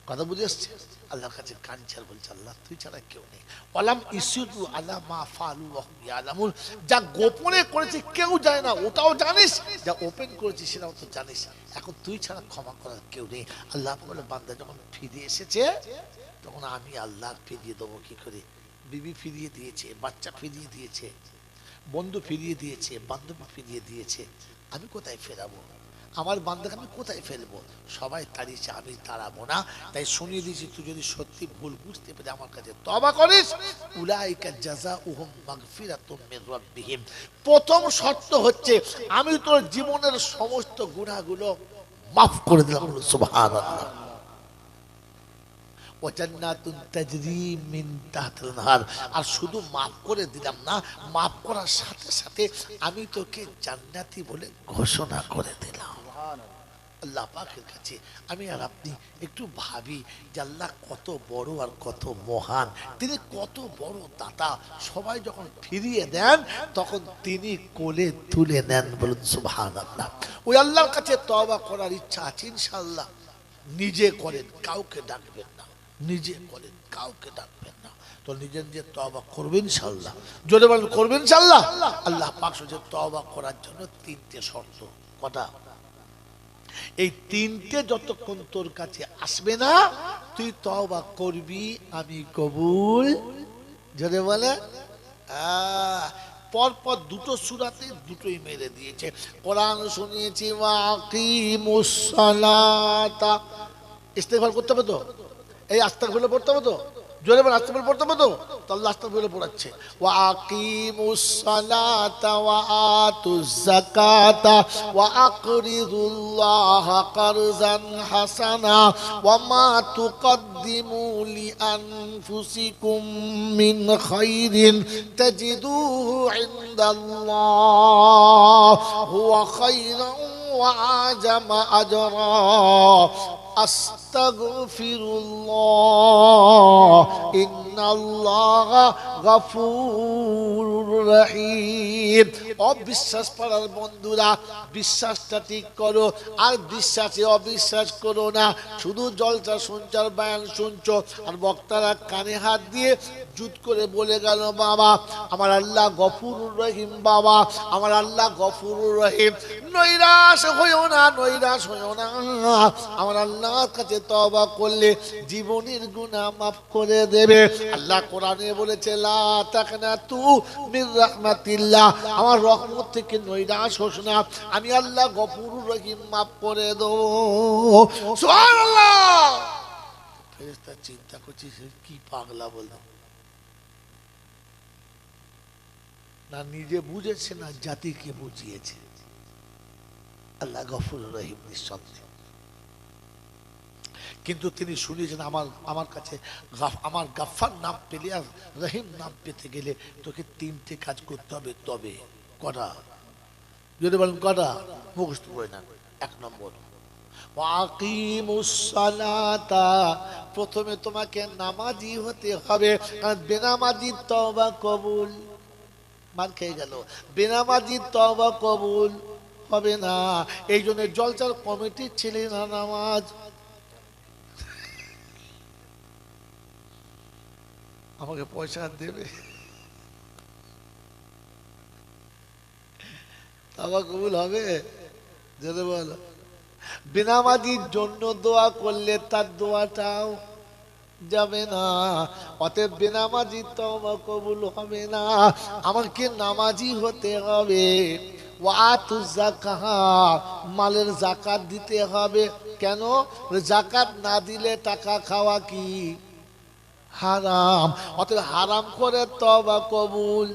কথা বুঝে এসছে। আল্লাহর কাছে কাঁদছে আর বলছে আল্লাহ তুই ছাড়া কেউ নেই। ওয়ালাম ইসিরু আলা মা ফালু ওয়া হুম ইয়ালামুন, যা গোপনে করেছে কেউ জানে না ওটাও জানিস, যা ওপেন করেছিস সেটাও তো জানিস, এখন তুই ছাড়া ক্ষমা করার কেউ নেই। আল্লাহ বলে বান্দা যখন ফিরে এসেছে তখন আমি আল্লাহ ফিরিয়ে দেবো কি করে? বিবি ফিরিয়ে দিয়েছে, বাচ্চা ফিরিয়ে দিয়েছে, বন্ধু ফিরিয়ে দিয়েছে, বান্ধবী ফিরিয়ে দিয়েছে, আমি কোথায় ফেরাবো? আমার বান্দাকে আমি কোথায় ফেলবো? সবাই তাড়িয়েছে, আমি তাড়াবো না। তাই শুনিয়ে দিয়েছি, তুই যদি সত্যি ভুল বুঝতে পেরে আমার কাছে তওবা করিস, উলাইকা জাযাউহুম মাগফিরাতুম মির রাব্বিহিম, প্রথম শর্ত হচ্ছে আমি তোর জীবনের সমস্ত গুনাহগুলো মাফ করে দিলাম। সুবহানাল্লাহ। আর শুধু মাফ করে দিলাম না, মাফ করার সাথে সাথে আমি তোকে জান্নাতি বলে ঘোষণা করে দিলাম। আল্লাহ পাকের কাছে আমি আর আপনি একটু ভাবি যে আল্লাহ কত বড় আর কত মহান, তিনি কত বড় দাতা। সবাই যখন ফিরিয়ে দেন তখন তিনি কোলে তুলে নেন। বলুন সুবহানাল্লাহ। ওই আল্লাহর কাছে তওবা করার ইচ্ছা আছে ইনশাআল্লাহ। নিজে করেন, কাউকে ডাকবেন না, নিজে করেন, কাউকে ডাকবেন না। তো নিজে নিজে তওবা করবেন ইনশাআল্লাহ। জোরে বলেন করবেন ইনশাআল্লাহ। আল্লাহ পাক বলেছে তওবা করার জন্য তিনটে শর্ত। কটা? এই তিনটে যতক্ষণ তোর কাছে আসবে না তুই তওবা করবি আমি কবুল। জোরে বলে। পরপর দুটো সূরাতে দুটোই মেরে দিয়েছে। কোরআন শুনিয়েছি ওয়াকিমুস সালাতা, ইস্তেগফার করতে হবে তো, এই আস্তাগফিরুল্লাহ পড়তে হবে তো, জোরে বলে আস্তাগফিরুল্লাহ পড়তে হবে তো, তো আল্লাহ আস্তাগফিরুল্লাহ পড়াচ্ছে। ওয়াকিমুস সালাতা ওয়া আতুজ যাকাতা ওয়া আকরিদুল্লাহা কারজান হাসানা ওয়া মা তুকদ্দিমু লিআনফুসিকুম মিন খাইরিন তাজিদুহু ইনদাল্লাহ হুয়া খাইরান ওয়া আজামা আজরা আস্তাগফিরুল্লাহ ইন্নাল্লাহা গফুরুর রহিম। অবিশ্বাস পাড়ার বন্ধুরা বিশ্বাসটা ঠিক করো, আর বিশ্বাসে অবিশ্বাস করো না। শুধু জলসা শুনছো আর বয়ান শুনছো, আর বক্তারা কানে হাত দিয়ে জুত করে বলে গেল বাবা আমার আল্লাহ গফুরুর রহিম, বাবা আমার আল্লাহ গফুরুর রহিম। নৈরাশ হইও না, নৈরাশ হইও না। আমার আল্লাহর কাছে তওবা করলে জীবনের গুনাহ মাফ করে দেবে। আল্লাহ কোরআনে বলেছে লা তাকনাতু মির রাহমাতিল্লাহ, আমার রহমত থেকে নৈরাশ হোস না, আমি আল্লাহ গফুরুর রহিম মাফ করে দেব। সুবহানাল্লাহ। ফেরেশতা চিন্তা করছে কি পাগলা বললাম, না নিজে বুঝেছে না জাতিকে বুঝিয়েছে। আল্লাহ গফুরুর রহিম নিঃসন্দেহ, কিন্তু তিনি শুনিয়েছেন আমার কাছে আমার গাফফার নাম পেলে আর রহিম নাম পেতে গেলে তোকে তিনটে কাজ করতে হবে। তবে কটা? যদি বলেন কটা মুখস্থ করে নেন। এক নম্বর ওয়াকিমুস সালাতা, প্রথমে তোমাকে নামাজি হতে হবে, কারণ বেনামাজি তওবা কবুল। মান খেয়ে গেল, বেনামাজি তওবা কবুল হবে না। এই জন্য জলসার কমিটির ছেলে না নামাজ, আমাকে পয়সা দেবে, তওবা কবুল হবে? যদি বলো বেনামাজির জন্য দোয়া করলে তার দোয়াটাও যাবে না, অতএব বেনামাজি তওবা কবুল হবে না। আমাকে নামাজি হতে হবে। ওয়াতুজ যাকাত, মালের যাকাত দিতে হবে। কেন? যাকাত না দিলে টাকা খাওয়া কি হারাম, অতএব হারাম করে তওবা কবুল।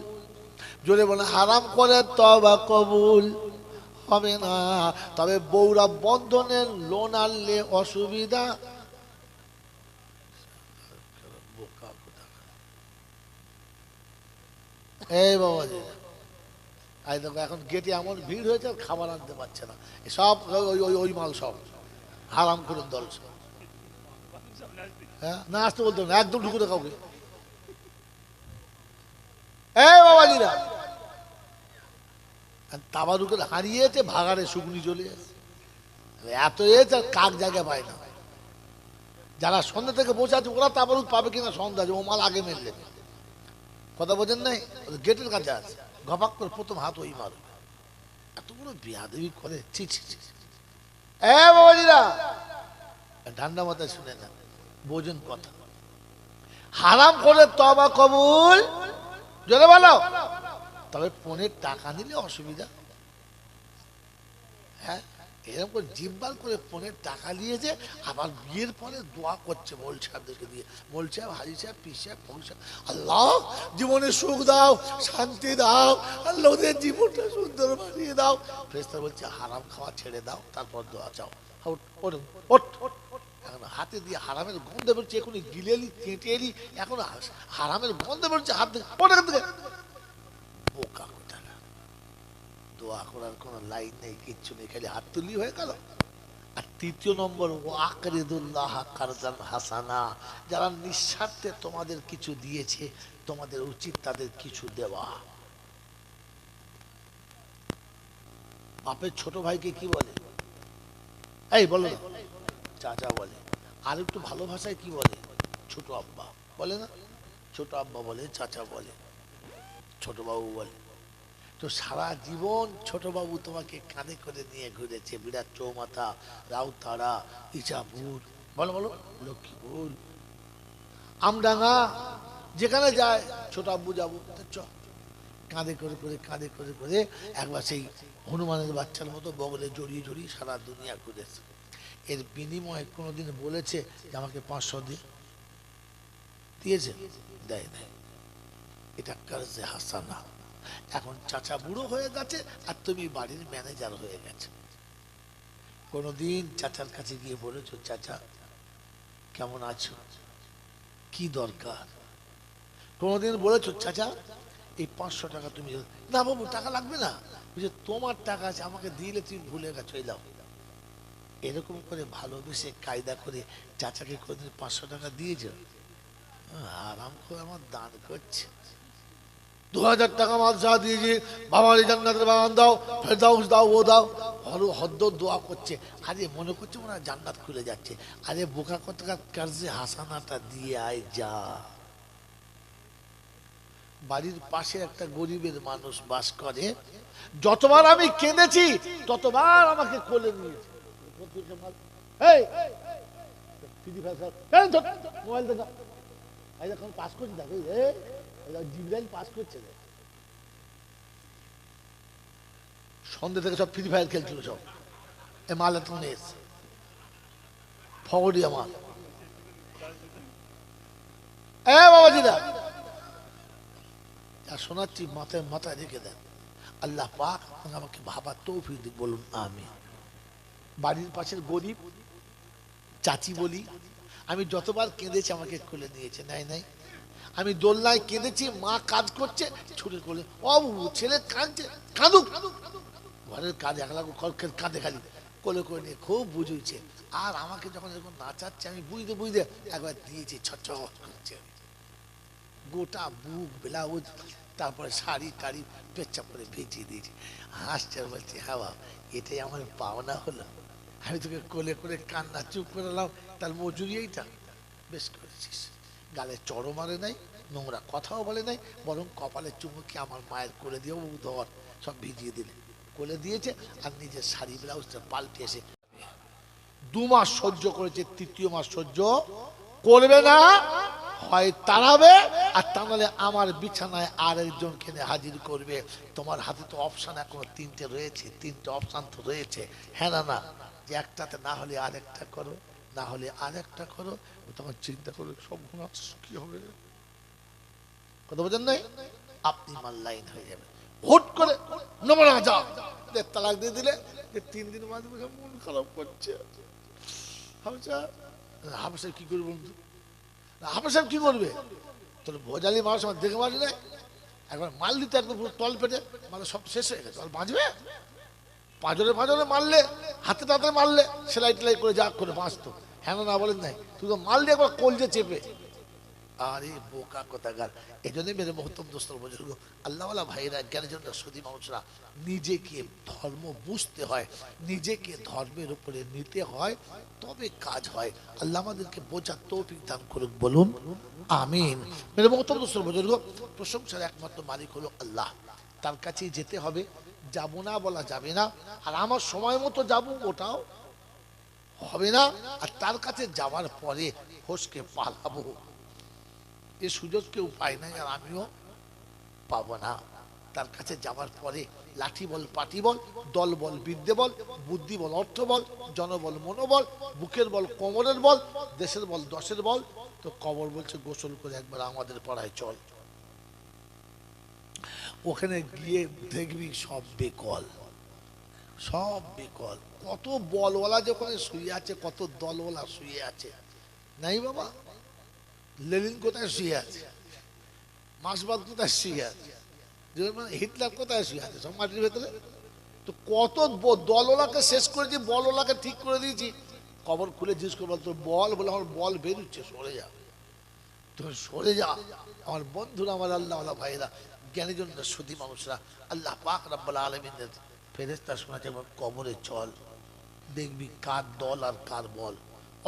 জোরে বলে হারাম করে তওবা কবুল হবে না। তবে বৌরা বন্ধনের লোন আনলে অসুবিধা এই বাবা জি, আই দেখো এখন গেটে এমন ভিড় হয়েছে খাবার আনতে পারছে না, সব ওই ওই ওই মাল সব হারাম করে দল সব। হ্যাঁ না আসতে বলতো না, একদম ঢুকুতে কাউকে। এই বাবাজিরা, তাবারুকে হারিয়েছে ভাগাড়ে শুকনি চলে আসে, এত এসে আর কাক জায়গা পায় না। যারা সন্ধ্যা থেকে বসে আছে ওরা তাবারুক পাবে কিনা সন্ধ্যা আছে, ও মাল আগে মেললে কথা বোঝেন নাই, গেটের কাছে আছে, ঘপাক করে প্রথম হাত ওই মারবে। এত বড় বিয়াদবি করে, ছি ছি ছি। এ বাবাজিরা, ঠান্ডা মাথায় শুনে না, বোঝেন কথা। হারাম করে তওবা কবুল, জোরে বলো। তবে পনের টাকা নিলে অসুবিধা। হ্যাঁ, এরকম করে জিব্বাল করে পনের টাকা নিয়েছে, আবার বিয়ের পরে দোয়া করছে মোল সাহেবদেরকে দিয়ে, মোল সাহেব, হাজি সাহেব, পীর সাহেব, ফকির সাহেব, আল্লাহ জীবনে সুখ দাও, শান্তি দাও, আল্লাহ ওদের জীবনটা সুন্দর বানিয়ে দাও। ফেরেশতা বলছে হারাম খাওয়া ছেড়ে দাও, তারপর দোয়া চাও। এখন হাতে দিয়ে হারামের গন্ধ বেরোচ্ছে, এখন গিলেলি চেটেলি, এখন হারামের গন্ধ বেরোচ্ছে হাত থেকে, বোকা কোথায়, দোয়া করার কোন লাইন নেই, কিচ্ছু নেই, খালি হাত তুলি হয়ে গেল। আর তৃতীয় নম্বর, ওয়াকরিদুল্লাহ কারজান হাসানা, যারা নিঃস্বার্থে তোমাদের কিছু দিয়েছে তোমাদের উচিত তাদের কিছু দেওয়া। বাপের ছোট ভাইকে কি বলে? এই বলো না, চাচা বলে। আর একটু ভালো ভাষায় কি বলে? ছোট আব্বা বলে না? ছোট আব্বা বলে, চাচা বলে, ছোট বাবু বলে। তো সারা জীবন ছোট বাবু তোমাকে কাঁধে করে নিয়ে ঘুরেছে, বিরাট চৌমাথা, রাউতাড়া, ইচাপুর, বলো বলো, লক্ষ্মীপুর, আমডাঙ্গা, যেখানে যায় ছোট আব্বু যাবো, চ, কাঁধে করে করে কাঁধে করে করে একবার সেই হনুমানের বাচ্চার মতো বগলে জড়িয়ে জড়িয়ে সারা দুনিয়া ঘুরেছে। এর বিনিময়ে কোনোদিন বলেছে যে আমাকে 500 দিয়েছে? দেয় নাই। এটা কারজে হাসানা। এখন চাচা বুড়ো হয়ে গেছে আর তুমি বাড়ির ম্যানেজার হয়ে গেছে। কোনদিন চাচার কাছে গিয়ে বলেছো চাচা কেমন আছো, কি দরকার? কোনদিন বলেছো চাচা এই 500 টাকা তুমি? না বাবু টাকা লাগবে না, বুঝে তোমার টাকা আছে, আমাকে দিলে তুমি ভুলে গেছো, এই দাও। এরকম করে ভালোবেসে কায়দা করে চাচাকে কোনদিন 500 টাকা দিয়েছো? আরাম করে আমার দান করছে। 2000 টাকা মাদ্রাসা দিয়েছি, বাবার জান্নাতের বাগান দাও, ফেরদাউস দাও, ও দাও, হদ্দ দোয়া করছে। আরে মনে করছে মনে হয় জান্নাত খুলে যাচ্ছে। আরে বোকা কথা, কার্যে হাসানাটা দিয়ে আয় যা। বাড়ির পাশে একটা গরিবের মানুষ বাস করে, যতবার আমি কেঁদেছি ততবার আমাকে কোলে নিয়েছে। মোবাইল দেখা, এখন পাস করছি, দেখো জিব্রাইল পাস করছে, সন্ধ্যে থেকে সব ফ্রি ফায়ার খেলছিল সব, এ মাল এত এসছে ফগড়িয়া মাল। এ বাবাজিরা, যা শোনাচ্ছি মাথায় মাথায় রেখে দেন। আল্লাহ পাক আমাকে ভাবার তৌফিক দিক, বলুন আমিন। বাড়ির পাশের গরিব চাচি বলি, আমি যতবার কেঁদেছি আমাকে খুলে নিয়েছে, নাই নাই। আমি দোলনায় কেঁদেছি, মা কাজ করছে, ছুটে করলে ও ছেলে কাঁদছে, কাঁদুক, ঘরের কাজ একলা কাঁদে, খালি কোলে করে নিয়ে খুব বুঝুইছে। আর আমাকে যখন এরকম নাচাচ্ছে আমি বুঝতে বুঝতে একবার দিয়েছি, ছটছট করছে, গোটা বুক ব্লাউজ, তারপরে শাড়ি টাড়ি পেচ্ছাপ করে ভিজিয়ে দিয়েছি। হাসছে, বলছি হ্যাঁ বাবা এটাই আমার পাওনা হলো, আমি তোকে কোলে করে কান্না চুপ করলাম, তার মজুরি এইটা। বেশ করেছিস। গালে চড়ও মারে নাই, নোংরা কথাও বলে নাই, বরং কপালে চুমুকে আমার মায়ের কোলে দিয়েও ধর সব ভিজিয়ে দিলে, কোলে দিয়েছে। আর নিজের শাড়ি ব্লাউজটা পাল্টে এসে 2 মাস সহ্য করেছে, 3য় মাস সহ্য করবে না, হয় তাড়াবে, আর তা নাহলে আমার বিছানায় আর একজনকে হাজির করবে। তোমার হাতে তো অপশন এখনো 3টে রয়েছে, 3টে অপশন তো রয়েছে, হ্যাঁ না না, যে একটাতে না হলে আরেকটা করো, না হলে আরেকটা করো। তখন চিন্তা করে সব গুণ কি হবে, কথা বোঝেন নাই? আপনি মাল্লাইন হয়ে যাবে, হুট করে নমনা যা তালাক দিয়ে দিলে, যে 3 দিন মাঝে মাঝে মন খারাপ করছে। হাফেজ সাহেব কি করবে বন্ধু? হাফেজ সাহেব কি করবে? তোর ভোজালি মানুষ আমার দেখে মারি নাই, একবার মাল দিতে একবার পুরো তল পেটে, মানে সব শেষ হয়ে গেছে, আর বাঁচবে? পাঁজরে পাঁজরে মারলে, হাতে তাতে মারলে সেলাই টেলাই করে যা করে বাঁচতো। হ্যাঁ না বলেন নাই? তুই তো মারলে একবার কলজে চেপে। আরে বোকা কোথাকার! এই জন্যই মেরে মহত্তম দোস্তর বুজুর্গ, আল্লাহওয়ালা ভাইরা, জ্ঞানীজনরা, সুদী মানুষরা, নিজেকে ধর্ম বুঝতে হয়, নিজেকে ধর্মের উপরে নিতে হয়, তবে কাজ হয়। আল্লাহ আমাদেরকে বোঝার তৌফিক দান করুক, বলুন আমিন। মেরে মহত্তম দোস্তর বুজুর্গ, প্রশংসার একমাত্র মালিক হলো আল্লাহ, তার কাছেই যেতে হবে। যাব না বলা যাবে না, আর আমার সময় মতো যাব ওটাও হবে না। আর তার কাছে যাওয়ার পরে ফসকে পালাবো, এ সুযোগ কেউ পায় না, আর আমিও পাবো না। তার কাছে যাওয়ার পরে লাঠি বল, পাটি বল, দল বল, বিদ্যে বল, বুদ্ধি বল, অর্থ বল, জনবল, মনোবল, বুকের বল, কোমরের বল, দেশের বল, দশের বল, তো কবর বলছে গোসল করে একবার আমাদের পাড়ায় চল। ওখানে গিয়ে দেখবি সব বেকল, সব বেকল। কত বলওয়ালা যে ওখানে শুয়ে আছে, কত দলওয়ালা শুয়ে আছে, নাই বাবা? লেনিন কোথায় শুয়ে আছে, মাসবাদ কোথায় শুয়ে আছে, হিটলার কোথায় শুয়ে আছে, সব মাটির ভেতরে। তো কত দলওয়ালাকে শেষ করেছি, বলওয়ালাকে ঠিক করে দিয়েছি। কবর খুলে জিজ্ঞেস করবো, তোর বল? বলে আমার বল বেরোচ্ছে, সরে যা, তুমি সরে যা। আমার বন্ধুরা, আমার আল্লাহওয়ালা ভাইরা, জ্ঞানীজনরা, সুধী মানুষরা, আল্লাহ পাক রব্বুল আলামিনের ফেরেশতা শোনাচ্ছে, কবরে চল, দেখবি কার দল আর কার বল।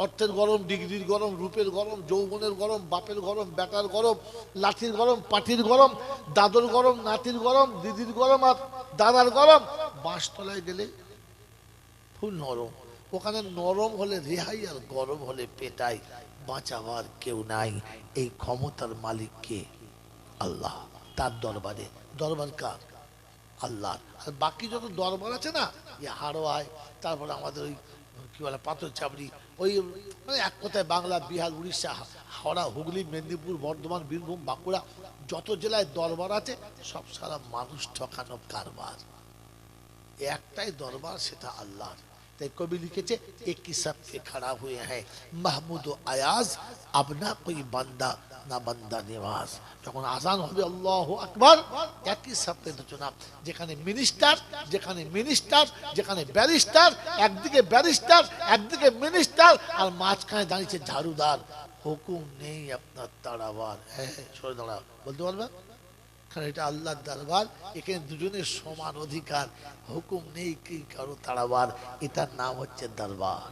অর্থের গরম, ডিগ্রির গরম, রূপের গরম, যৌবনের গরম, বাপের গরম, বেটার গরম, লাঠির গরম, পাটির গরম, দাদর গরম, নাতির গরম, দিদির গরম, আর দাদার গরম। বাঁশতলায় গেলে ফুল নরম, ওখানে নরম হলে রেহাই, আর গরম হলে পেটাই। বাঁচাবার কেউ নাই। এই ক্ষমতার মালিক কে? আল্লাহ। তার দরবারে, দরবার কার? আল্লাহ। আর বাকি যত দরবার আছে না, হাড়োয়ায়, তারপরে আমাদের ওই কি বলে পাথর চাবড়ি, ওই মানে এক কথায় বাংলা, বিহার, উড়িষ্যা, হাওড়া, হুগলি, মেদিনীপুর, বর্ধমান, বীরভূম, বাঁকুড়া, যত জেলায় দরবার আছে, সব সারা মানুষ ঠকানো কারবার। একটাই দরবার, সেটা আল্লাহর। তাই কবি লিখেছে, একই সাথে খাড়া হুয়ে হ্যাঁ মাহমুদ ও আয়াজ, আপনা কোই বান্দা না বান্দা নিবাস। যখন আজান হবে আল্লাহু আকবার, একই সাথে দুটো নাম। যেখানে মিনিস্টার, যেখানে মিনিস্টার, যেখানে ব্যারিস্টার, একদিকে ব্যারিস্টার, একদিকে মিনিস্টার, আর মাঝখানে দাঁড়িয়েছে ঝাড়ুদার। হুকুম নেই আপনার তাড়াবার। হ্যাঁ, সরে দাঁড়া, বলতে পারবে? কারণ এটা আল্লাহর দরবার, এখানে দুজনের সমান অধিকার, হুকুম নেই কি কারো তাড়াবার। এটার নাম হচ্ছে দরবার।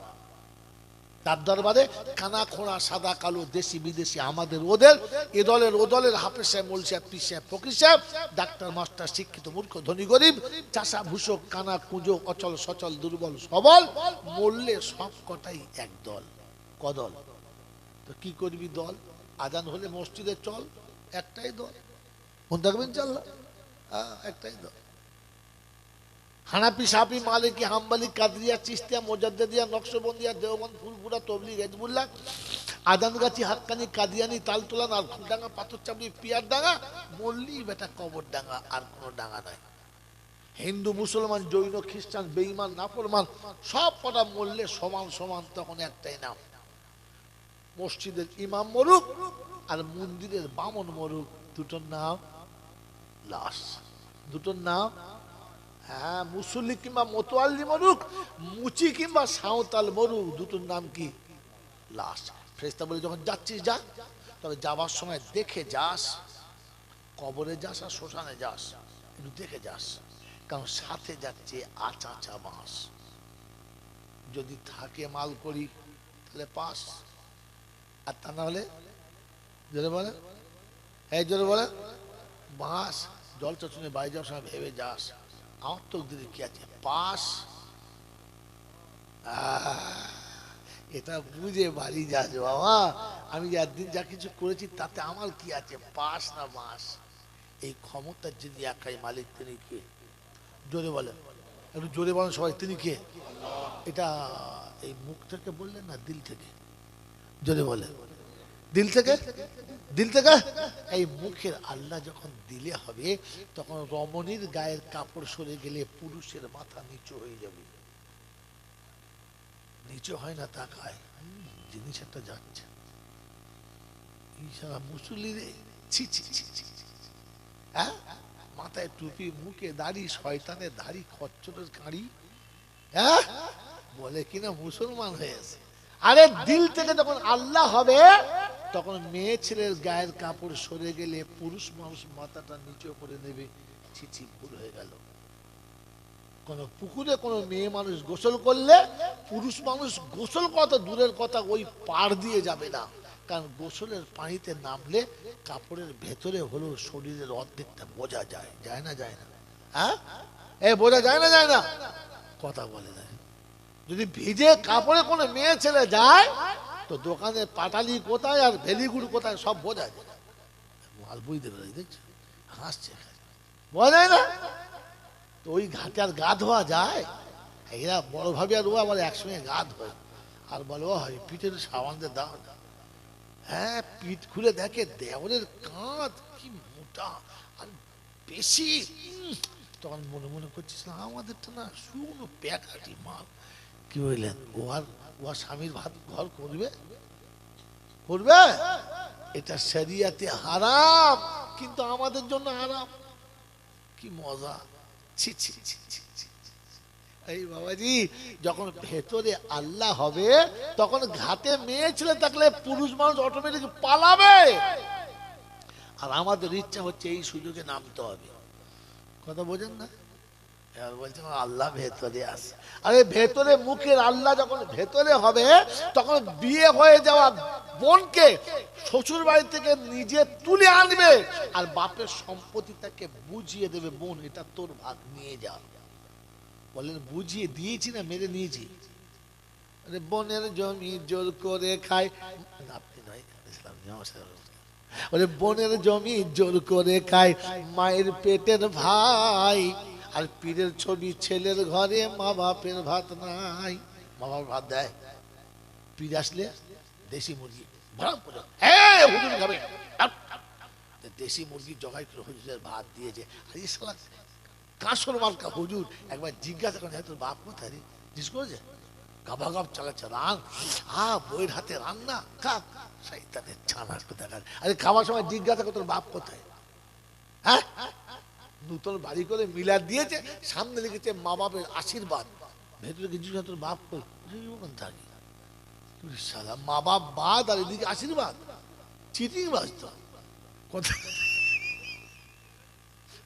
তার দরবারে কানা খোঁড়া, সাদা কালো, দেশি বিদেশি, আমাদের ওদের, এ দলের ও দলের, হাফেজ সাহেব, মৌলভী সাহেব, পীর সাহেব, ফকির সাহেব, ডাক্তার, মাস্টার, শিক্ষিত, মূর্খ, ধনী, গরিব, চাষা, ভূষক, কানা, কুঁজো, অচল, সচল, দুর্বল, সবল, মরলে সব কটাই এক দল। কদল? তো কি করবি দল? আজান হলে মসজিদে চল, একটাই দল। মন থাকবেন চাল্লা, একটাই দল। হানাফি, শাফি, মালিকি, হাম্বলি, কাদরিয়া, চিশতিয়া, মুজাদ্দিদিয়া, নকশবন্দিয়া, দেওবন্দ, ফুলপুরা, তবলিগ, হিজবুল্লাহ, আদানগাছি, হাক্কানি, কাদিয়ানি, তালতোলা, নারকুলডাঙ্গা, পাথরচাবড়ি, পিয়ারডাঙ্গা, মল্লি বেটা কবরডাঙ্গা, আর কোনো ডাঙ্গা নাই। হিন্দু, মুসলমান, জৈন, খ্রিস্টান, বেঈমান, নাফরমান, সব কটা মরলে সমান সমান, তখন একটাই নাম। মসজিদের ইমাম মরুক আর মন্দিরের বামন মরুক, দুটোর নাম লাশ। দুটোর নাম, হ্যাঁ, মুসল্লি কিংবা মোতোয়াল্লি মরুক, মুচি কিংবা সাঁওতাল মরুক, দুটোর নাম কি? লাশ। ফেরেশতা বলে, যখন যাচ্ছিস যা, তবে যাবার সময় দেখে যাস। কবরে যাস আর শ্মশানে যাস, একটু দেখে যাস, কারণ সাথে যাচ্ছে আচাচা মাস। যদি থাকে মাল করি তাহলে পাস, আর তা না হলে, জোরে বলে, হ্যাঁ জোরে বলে, বাস। জল চচনে বাড়ি যাওয়ার সময় ভেবে যাস, আমার তো দিদি কি আছে, পাস। এটা বুঝে বাড়ি যাস বাবা, আমি একদিন যা কিছু করেছি তাতে আমার কি আছে, পাস না মাস। এই ক্ষমতার যিনি একাই মালিক, তিনি কে? জোরে বলেন, একটু জোরে বলেন সবাই, তিনি কে? এটা এই মুখ থেকে বললেন না, দিল থেকে? জোরে বলেন, দিল থেকে? দিল থেকে? এই মুখের আল্লাহ যখন দিলে হবে, তখন রমণীর গায়ের কাপড় সরে গেলে পুরুষের মাথা নিচু হয়ে যাবে। নিচু হয় না, তাকায়, জিনিস একটা যাচ্ছে, মুসল্লি রে, ছি ছি ছি ছি, হ্যাঁ, মাথায় টুপি, মুখে দাড়ি, শয়তানের দাড়ি, খচ্চরের কাঁড়ি, হ্যাঁ, বলে কিনা মুসলমান হয়েছে। আরে দিল থেকে যখন আল্লাহ হবে, তখন মেয়ে ছেলের গায়ের কাপড় সরে গেলে পুরুষ মানুষ মাথাটা নিচু করে নেবে, ছিছি ভুল হয়ে গেল। কোন পুকুরে কোন মেয়ে মানুষ গোসল করলে পুরুষ মানুষ গোসল করা তো দূরের কথা, ওই পার দিয়ে যাবে না। কারণ গোসলের পানিতে নামলে কাপড়ের ভেতরে হলেও শরীরের অর্ধেকটা বোঝা যায়, যায় না যায় না? হ্যাঁ, এ বোঝা যায় না যায় না? কথা বলে না। যদি ভিজে কাপড়ে কোনো মেয়ে ছেলে যায়, তো দোকানে পাটালি কোথায় আর ভেলিগুড় কোথায় সব বোঝা যায়। মাল বুঝতে পেরে দেখছো, হাসছে, বোঝা যায় না? তো ওই ঘাটে আর গা ধোয়া যায়? এরা বড় ভাবি আর ও আবার একসঙ্গে গা ধোয় আর বলে ও হয় পিঠের সাবান দিয়ে দাও না। হ্যাঁ, পিঠ খুলে দেখে দেওরের কাঁধ কি মোটা আর বেশি। তখন মনে মনে করছিস না আমাদেরটা না শুকনো প্যাকাটি মাল। কি বললেন, ও আর স্বামীর ভাত ঘর করবে করবে? এটা শরিয়াতে হারাম, কিন্তু আমাদের জন্য হারাম। কি মজা! ছি ছি ছি ছি ছি। এই বাবাজি, যখন ভেতরে আল্লাহ হবে, তখন ঘাটে মেয়ে ছেলে থাকলে পুরুষ মানুষ অটোমেটিক পালাবে। আর আমাদের ইচ্ছা হচ্ছে এই সুযোগে নামতে হবে। কথা বোঝেন না? এবার বলছে আল্লাহ ভেতরে আছে। আরে ভেতরে মুখের আল্লাহ যখন ভেতরে হবে, তখন বিয়ে হয়ে যাওয়া বোনকে শ্বশুর বাড়ি থেকে নিজে তুলে আনবে আর বাপের সম্পত্তি তাকে বুঝিয়ে দেবে, বোন এটা তোর ভাগ নিয়ে যা। বলেন বুঝিয়ে দিয়েছি না মেরে নিয়েছি? আরে বোনের জমি জোর করে খায়, আপনি নয় বোনের জমি জোর করে খায় মায়ের পেটের ভাই, আর পীরের ছবি ছেলের ঘরে মা বাপের ভাত নাই। মা বাপ ভাত দেয়? পীর আসলে দেশি মুরগি হুজুর খাবে, দেশি মুরগি জগাই করে হুজুরের ভাত দিয়েছে। আর এই শালা কাঁসর মার্কা হুজুর একবার জিজ্ঞাসা করেন তোর বাপ কোথায় রে? জিজ্ঞেস করেছে, গাবা গাব চালাচ্ছে রান, বইয়ের হাতে রান্না কাক শয়তানের ছানার কোথাকার। আরে খাওয়ার সময় জিজ্ঞাসা করে তোর বাপ কোথায়? হ্যাঁ, নতুন বাড়ি করে মিলাদ দিয়েছে, সামনে লিখেছে মা বাপের আশীর্বাদ, ভেতরে কিছু তোর বাপ কই থাকি। শালা মা বাপ বাদ আর এদিকে আশীর্বাদ, চিটিং বাজ তো কথা।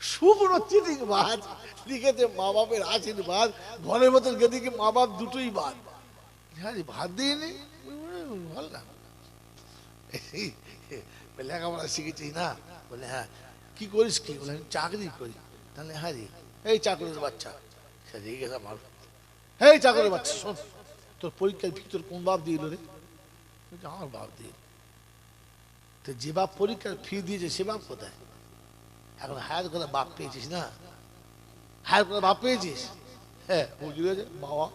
শুকনো চিটিং বাজ লিখেছে মা বাপের আশীর্বাদ, ঘরের ভেতর গেদিকে মা বাপ দুটোই বাদ। হ্যাঁ ভাত দিইনি, ভালো না লেখাপড়া শিখেছি না? বলে হ্যাঁ। কি করিস কি? বলে আমি চাকরি করি। তাহলে হ্যাঁ রে, এই চাকরির বাচ্চা রেগে গেছে আমার, এই চাকরির বাচ্চা শোন, তোর পরীক্ষার ভিতর কোন বাপ দিল রে? আমার বাপ দিয়ে। তো যে বাপ পরীক্ষার ফি দিয়েছে সে বাপ কোথায়? এখন হায়ার করে বাপ পেয়েছিস না? হায়ার করে বাপ পেয়েছিস? হ্যাঁ বুঝলে বাবা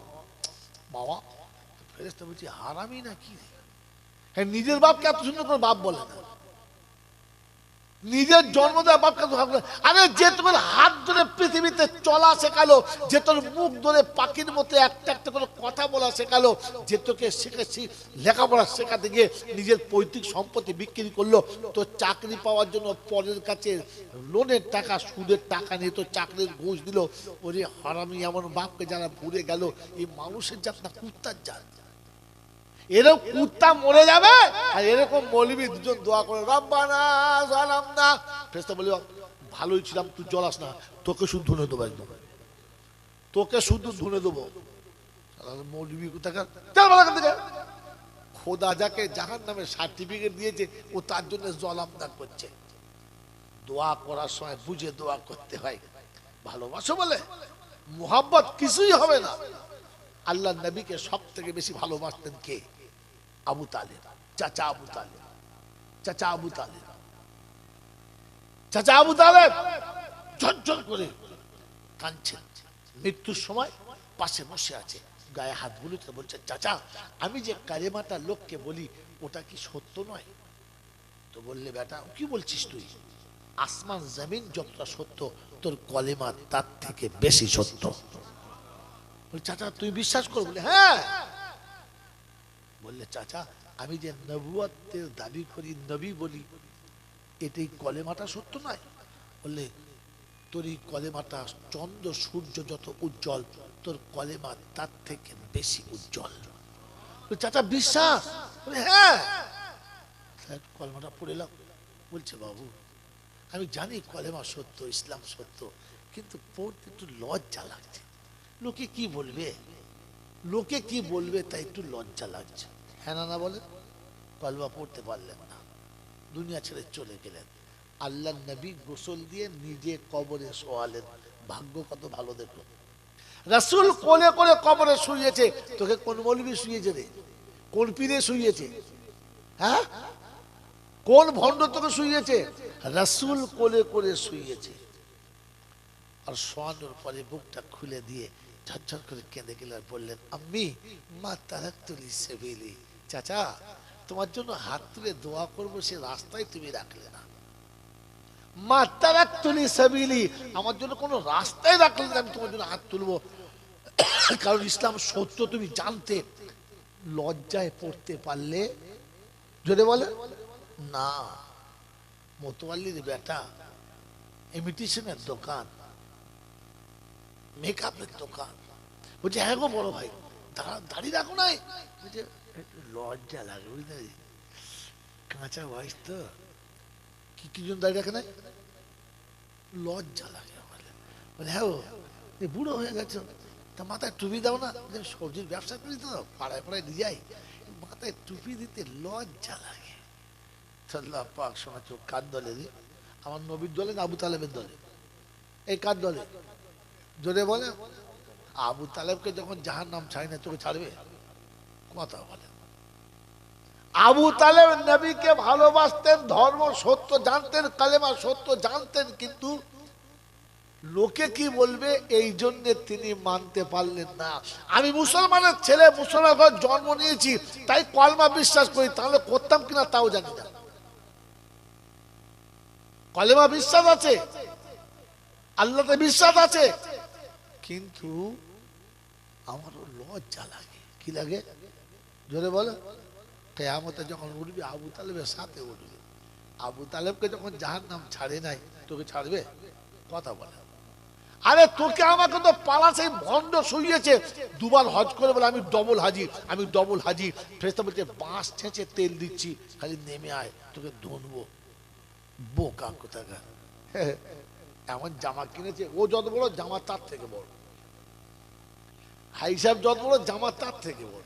বাবা ফেরেশতা বলছি হারামি না কি? হ্যাঁ, নিজের বাপকে এত সুন্দর করে বাপ বলে না, নিজের জন্ম দেওয়া বাপকে। আরে যে তোমার হাত ধরে পৃথিবীতে চলা শেখালো, যে তোর মুখ ধরে পাখির মতো একটা একটা করে কথা বলা শেখালো, যে তোকে শিখেছি লেখাপড়া শেখাতে গিয়ে নিজের পৈতৃক সম্পত্তি বিক্রি করলো তোর চাকরি পাওয়ার জন্য, পরের কাছে লোনের টাকা সুদের টাকা নিয়ে তোর চাকরির ঘুষ দিল। ওরে হারামি এমন বাপকে যারা ভুলে গেল, এই মানুষের জাত না কুত্তার জাত। এরকম কুত্তা মরে যাবে আর এরকম মৌলবি দুজন দোয়া করে রব্বানা জালামনা, ফেরেশতা বলে ভালোই ছিলাম তুই জ্বলাস না, তোকে শুধু ধুনে দেবো, একদম তোকে শুধু ধুনে দেবো। মৌলবি কোথাকার, খোদা যাকে জাহান্নামের সার্টিফিকেট দিয়েছে ও তার জন্য জলামনা করছে। দোয়া করার সময় বুঝে দোয়া করতে হয়। ভালোবাসো বলে মুহাব্বত কিছুই হবে না। আল্লাহ নবীকে সব থেকে বেশি ভালোবাসতেন কে? আবু তালেব, চাচা আবু তালেব, চাচা আবু তালেব, চাচা আবু তালেব ঝরঝর করে কাঁদছেন। মৃত্যুর সময় পাশে বসে আছে, গায়ে হাত বুলিয়ে বলছে চাচা আমি যে কালেমাটা লোককে বলি ওটা কি সত্য নয়? তো বললে বেটা কি বলছিস তুই? আসমান জমিন যতটা সত্য তোর কলেমা তার থেকে বেশি সত্য। চাচা তুই বিশ্বাস কর? বলে হ্যাঁ। বললে চাচা আমি যে নবুয়তের দাবি করি, নবী বলি, এটাই কলেমাটা সত্য নয়? বললে তোর এই কলেমাটা চন্দ্র সূর্য যত উজ্জ্বল, তোর কলেমা তার থেকে বেশি উজ্জ্বল। চাচা বিশ্বাস? হ্যাঁ। কলেমাটা পড়ে এলাম। বলছে বাবু আমি জানি কলেমা সত্য, ইসলাম সত্য, কিন্তু পড়তে একটু লজ্জা লাগছে। লোকে কি বলবে, লোকে কি বলবে, তাই একটু লজ্জা লাগছে। হ্যাঁ না বলে কলেমা পড়তে পারলেন না, দুনিয়া ছেড়ে চলে গেলেন। আল্লাহ নবী গোসল দিয়ে নিজে কবরে শোয়ালেন। ভাগ্য কত ভালো দেখো, রাসূল কোলে করে কবরে শুইয়েছে। তোকে কোন মৌলবি শুইয়েছে রে? কোন পীরে শুইয়েছে? হ্যাঁ, কোন ভণ্ড তোকে শুইয়েছে? রাসূল কোলে করে শুইয়েছে। আর শোয়ানোর পরে বুকটা খুলে দিয়ে ঝরঝর করে কেঁদে গেলে আর বললেন, আম্মি মা তারাকতুলি সাবিলি, চাচা তোমার জন্য হাত তুলে দোয়া করবো, সে রাস্তায় তুমি রাখলে না। মা তারাকতুলি সাবিলি, আমার জন্য কোনো রাস্তায় রাখলে না, আমি তোমার জন্য হাত তুলবো, কারণ ইসলাম সত্য তুমি জানতে। লজ্জায় পড়তে পারলে? জোরে বলে না। মোতওয়াল্লির বেটা, ইমিটেশনের দোকান, মেকআপের দোকান, বলছে হ্যাঁ গো বড় ভাই দাড়ি রাখো নাই? বলছে একটু লজ্জা লাগে বুঝলে, কাঁচা বয়স তো, কি জন্য দাড়ি রাখে নাই? লজ্জা লাগে। বলে হ্যাঁ ও বুড়ো হয়ে গেছো, তা মাথায় টুপি দাও না। সবজির ব্যবসা করি তো, পাড়ায় পাড়ায় দিয়ে যাই, মাথায় টুপি দিতে লজ্জা লাগে। আল্লাহ পাক শোনা চোখ কার দলে? আমার নবীর দলে না আবু তালেবের দলে? এই কার দলে? জোরে বলে। আবু তালেবকে যখন জাহান্নাম ছাড়ে না, তোকে ছাড়বে? কথা বলে। আবু তালেব নবীকে ভালোবাসতেন, ধর্ম সত্য জানতেন, কালেমা সত্য জানতেন, কিন্তু লোকে কি বলবে এই জন্য তিনি মানতে পারলেন না। আমি মুসলমানের ছেলে, মুসলমান ঘরে জন্ম নিয়েছি, তাই কলমা বিশ্বাস করি, তাহলে করতাম কিনা তাও জানি না। কলেমা বিশ্বাস আছে, আল্লাহতে বিশ্বাস আছে, কিন্তু আমারও লজ্জা লাগে। কি লাগে? জোরে বলে। কিয়ামতে যখন উঠবি আবু তালেবের সাথে উঠবি। আবু তালেবকে যখন জাহান্নাম ছাড়ে নাই, তোকে ছাড়বে? কথা বলে। আরে তোকে আমাকে তো পালা সেই ভণ্ড শুইয়েছে, দুবার হজ করে বলে আমি ডবল হাজি, আমি ডবল হাজি। ফেরেশতা বলছে বাঁশ ছেঁচে তেল দিচ্ছি, খালি নেমে আয়, তোকে ধনবো। বোকা কোথাকার। এমন জামা কিনেছে, ও যত বড় জামা তার থেকে বড়, হাই সাহেব যত বড় জামা তার থেকে বড়।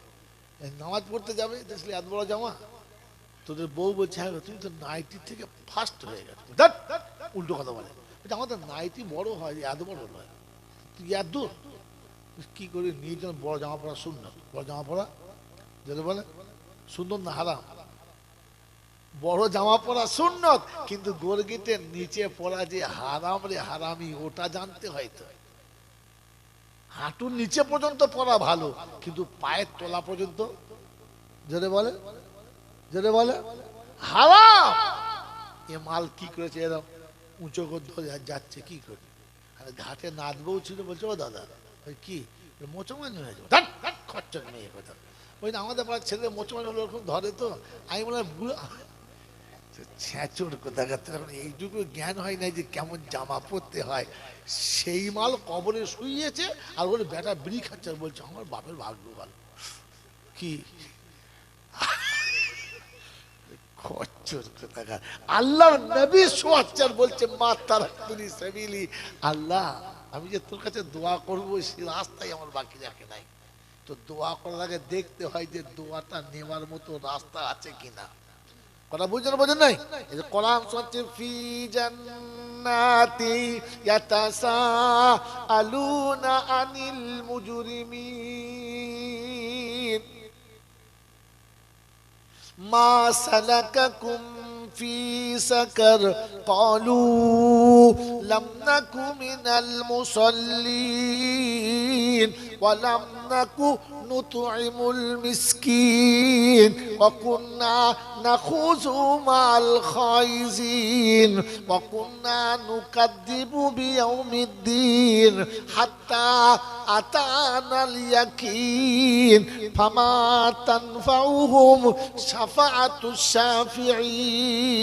নামাজ পড়তে যাবে, দেখলি এত বড় জামা। তোদের বউ বলছে হ্যাঁ তুমি তো নাইটি থেকে ফার্স্ট হয়ে গেছো। উল্টো কথা বলে, আমাদের নাইটি বড় হয়, এত বড় নয়। তুই এত দূর কি করে নিয়ে যেন বড় জামা পড়া সুন্দর? বড় জামা পড়া যেটা বলে সুন্দর না হারাম? বড় জামা পরা সুন্নত, কিন্তু গর্গিটের নিচে পড়া যে হারাম রে হারামি, ওটা জানতে হয়। তো হাঁটুর নিচে পর্যন্ত পড়া ভালো, কিন্তু পায়ের তলা পর্যন্ত, যেটা বলে যেটা বলে হারাম। এ মাল কি করেছে, এরকম উঁচু করে যাচ্ছে কি করে? আর ঘাটে নাচবও ছিল, বলছে ও দাদা ওই কি মোচমানি হয়ে যাবে, খরচর মেয়ে কথা। ওই না আমাদের পাড়ার ছেলে মোচমানি হলো ওরকম ধরে। তো আমি মনে হয় বুড়ো ছেঁচুর কোথাকার, এখন এইটুকু জ্ঞান হয় নাই যে কেমন জামা পরতে হয়। সেই মাল কবরে শুইয়েছে আর বলে বেটা বিড়ি খাচ্ছে, বলছে আমার বাপের ভাগ্য ভালো। কি খচ্চর কোথাকার। আল্লাহর নবী সোয়াচ্চার বলছে মা তারাকতুনি সাবিলি, আল্লাহ আমি যে তোর কাছে দোয়া করবো সে রাস্তায় আমার বাকি রাখে নাই। তো দোয়া করার আগে দেখতে হয় যে দোয়াটা নেওয়ার মতো রাস্তা আছে কিনা। কথা বুঝছেন বোঝেন নাই? এই যে কোরআন শুনছে ফি জান্নাতি ইয়াতাসাআলুনা আনিল মুজরিমিন মা সালাকাকুম ফি সাকার ক্বালু লাম নাকু মিনাল মুসাল্লিন ওয়ালাম নাকু নুতইমুল মিসকিন ওয়া কুন্না নাখুযু মাল খাইজিন ওয়া কুন্না নুকাদ্দিবু বিয়াউমিদ্দিন হাত্তা আতানাল ইয়াকিন ফামা তানফাউহুম শাফাআতুশ শাফিঈন।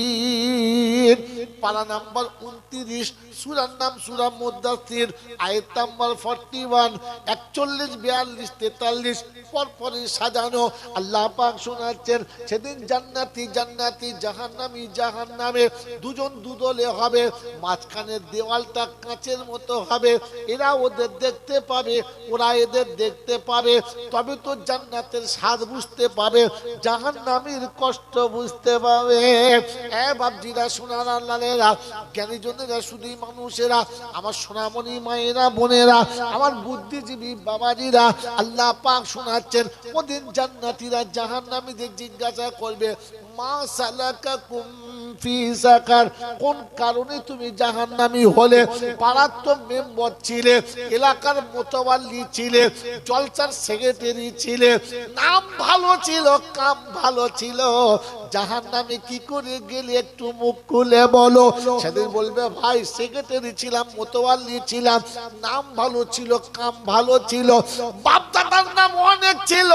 পারা নাম্বার 29, সূরার নাম সূরা মুদ্দাসসির, আয়াত নাম্বার 41, 41, 42, 43 পরপরই সাজানো। আল্লাহ পাক শোনাচ্ছেন সেদিন জান্নাতি জান্নাতি, জাহান্নামী জাহান্নামে, দুজন দুদলে হবে, মাঝখানের দেওয়ালটা কাঁচের মতো হবে। এরা ওদের দেখতে পাবে, ওরা এদের দেখতে পাবে, তবে তো জান্নাতের স্বাদ বুঝতে পাবে, জাহান্নামীর কষ্ট বুঝতে পাবে। এ বাপজিরা, সোনার আল্লাহরা, জ্ঞানীজনেরা, শুধুই মানুষেরা, আমার সোনামণি মায়েরা, বোনেরা, আমার বুদ্ধিজীবী বাবাজিরা, আল্লাহ পাক শোনাচ্ছেন ওদিন জান্নাতীরা জাহান্নামীদের জিজ্ঞাসা করবে, মা সালাকাকুম ফি সাকার, কোন কারণে তুমি জাহান্নামী হলে? পাড়ার তো মেম্বার ছিলে, এলাকার মোতাওয়াল্লি ছিলে, জলসার সেক্রেটারি ছিলে, নাম ভালো ছিল, কাম ভালো ছিল, জাহান্নামে কি করে গেলে একটু মুখ খুলে বলো। সেদিন বলবে, ভাই সেক্রেটারি ছিলাম, মোতাওয়াল্লি ছিলাম, নাম ভালো ছিল, কাম ভালো ছিল, বাপ দাদার নাম অনেক ছিল,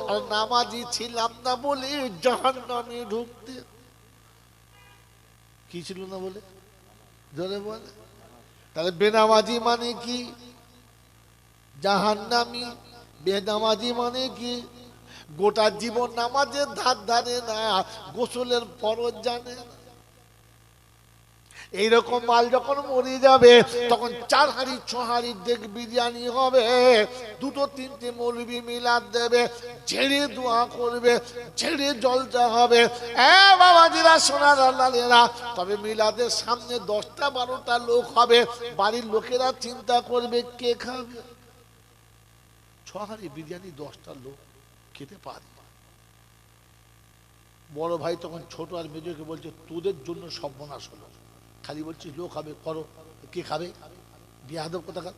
আর নামাজি ছিলাম না বলে জাহান্নামে ঢুকতে। কি ছিল না বলে? জোরে বলে। তাহলে বেনামাজি মানে কি? জাহান্নামী। বেনামাজি মানে কি? গোটা জীবন নামাজের ধার ধারে না, গোসলের ফরজ জানে না। এইরকম মাল যখন মরে যাবে, তখন 4 হাঁড়ি 6 হাঁড়ি দেখ বিরিয়ানি হবে, 2-3টে মৌলবি মিলাদ দেবে, ঝেড়ে দোয়া করবে, ঝেড়ে জলসা হবে। এ বাবাজিরা, সোনার আল্লাহরা, তবে মিলাদের সামনে 10টা-12টা লোক হবে, বাড়ির লোকেরা চিন্তা করবে কে খাবে। 6 হাঁড়ি বিরিয়ানি 10টা লোক খেতে পারে। বড় ভাই তখন ছোট আর মেজোকে বলছে, তোদের জন্য সর্বনাশ হলো, খালি বলছিস লোক খাবে, করো, কে খাবে? বিয়াদব কোথাকার।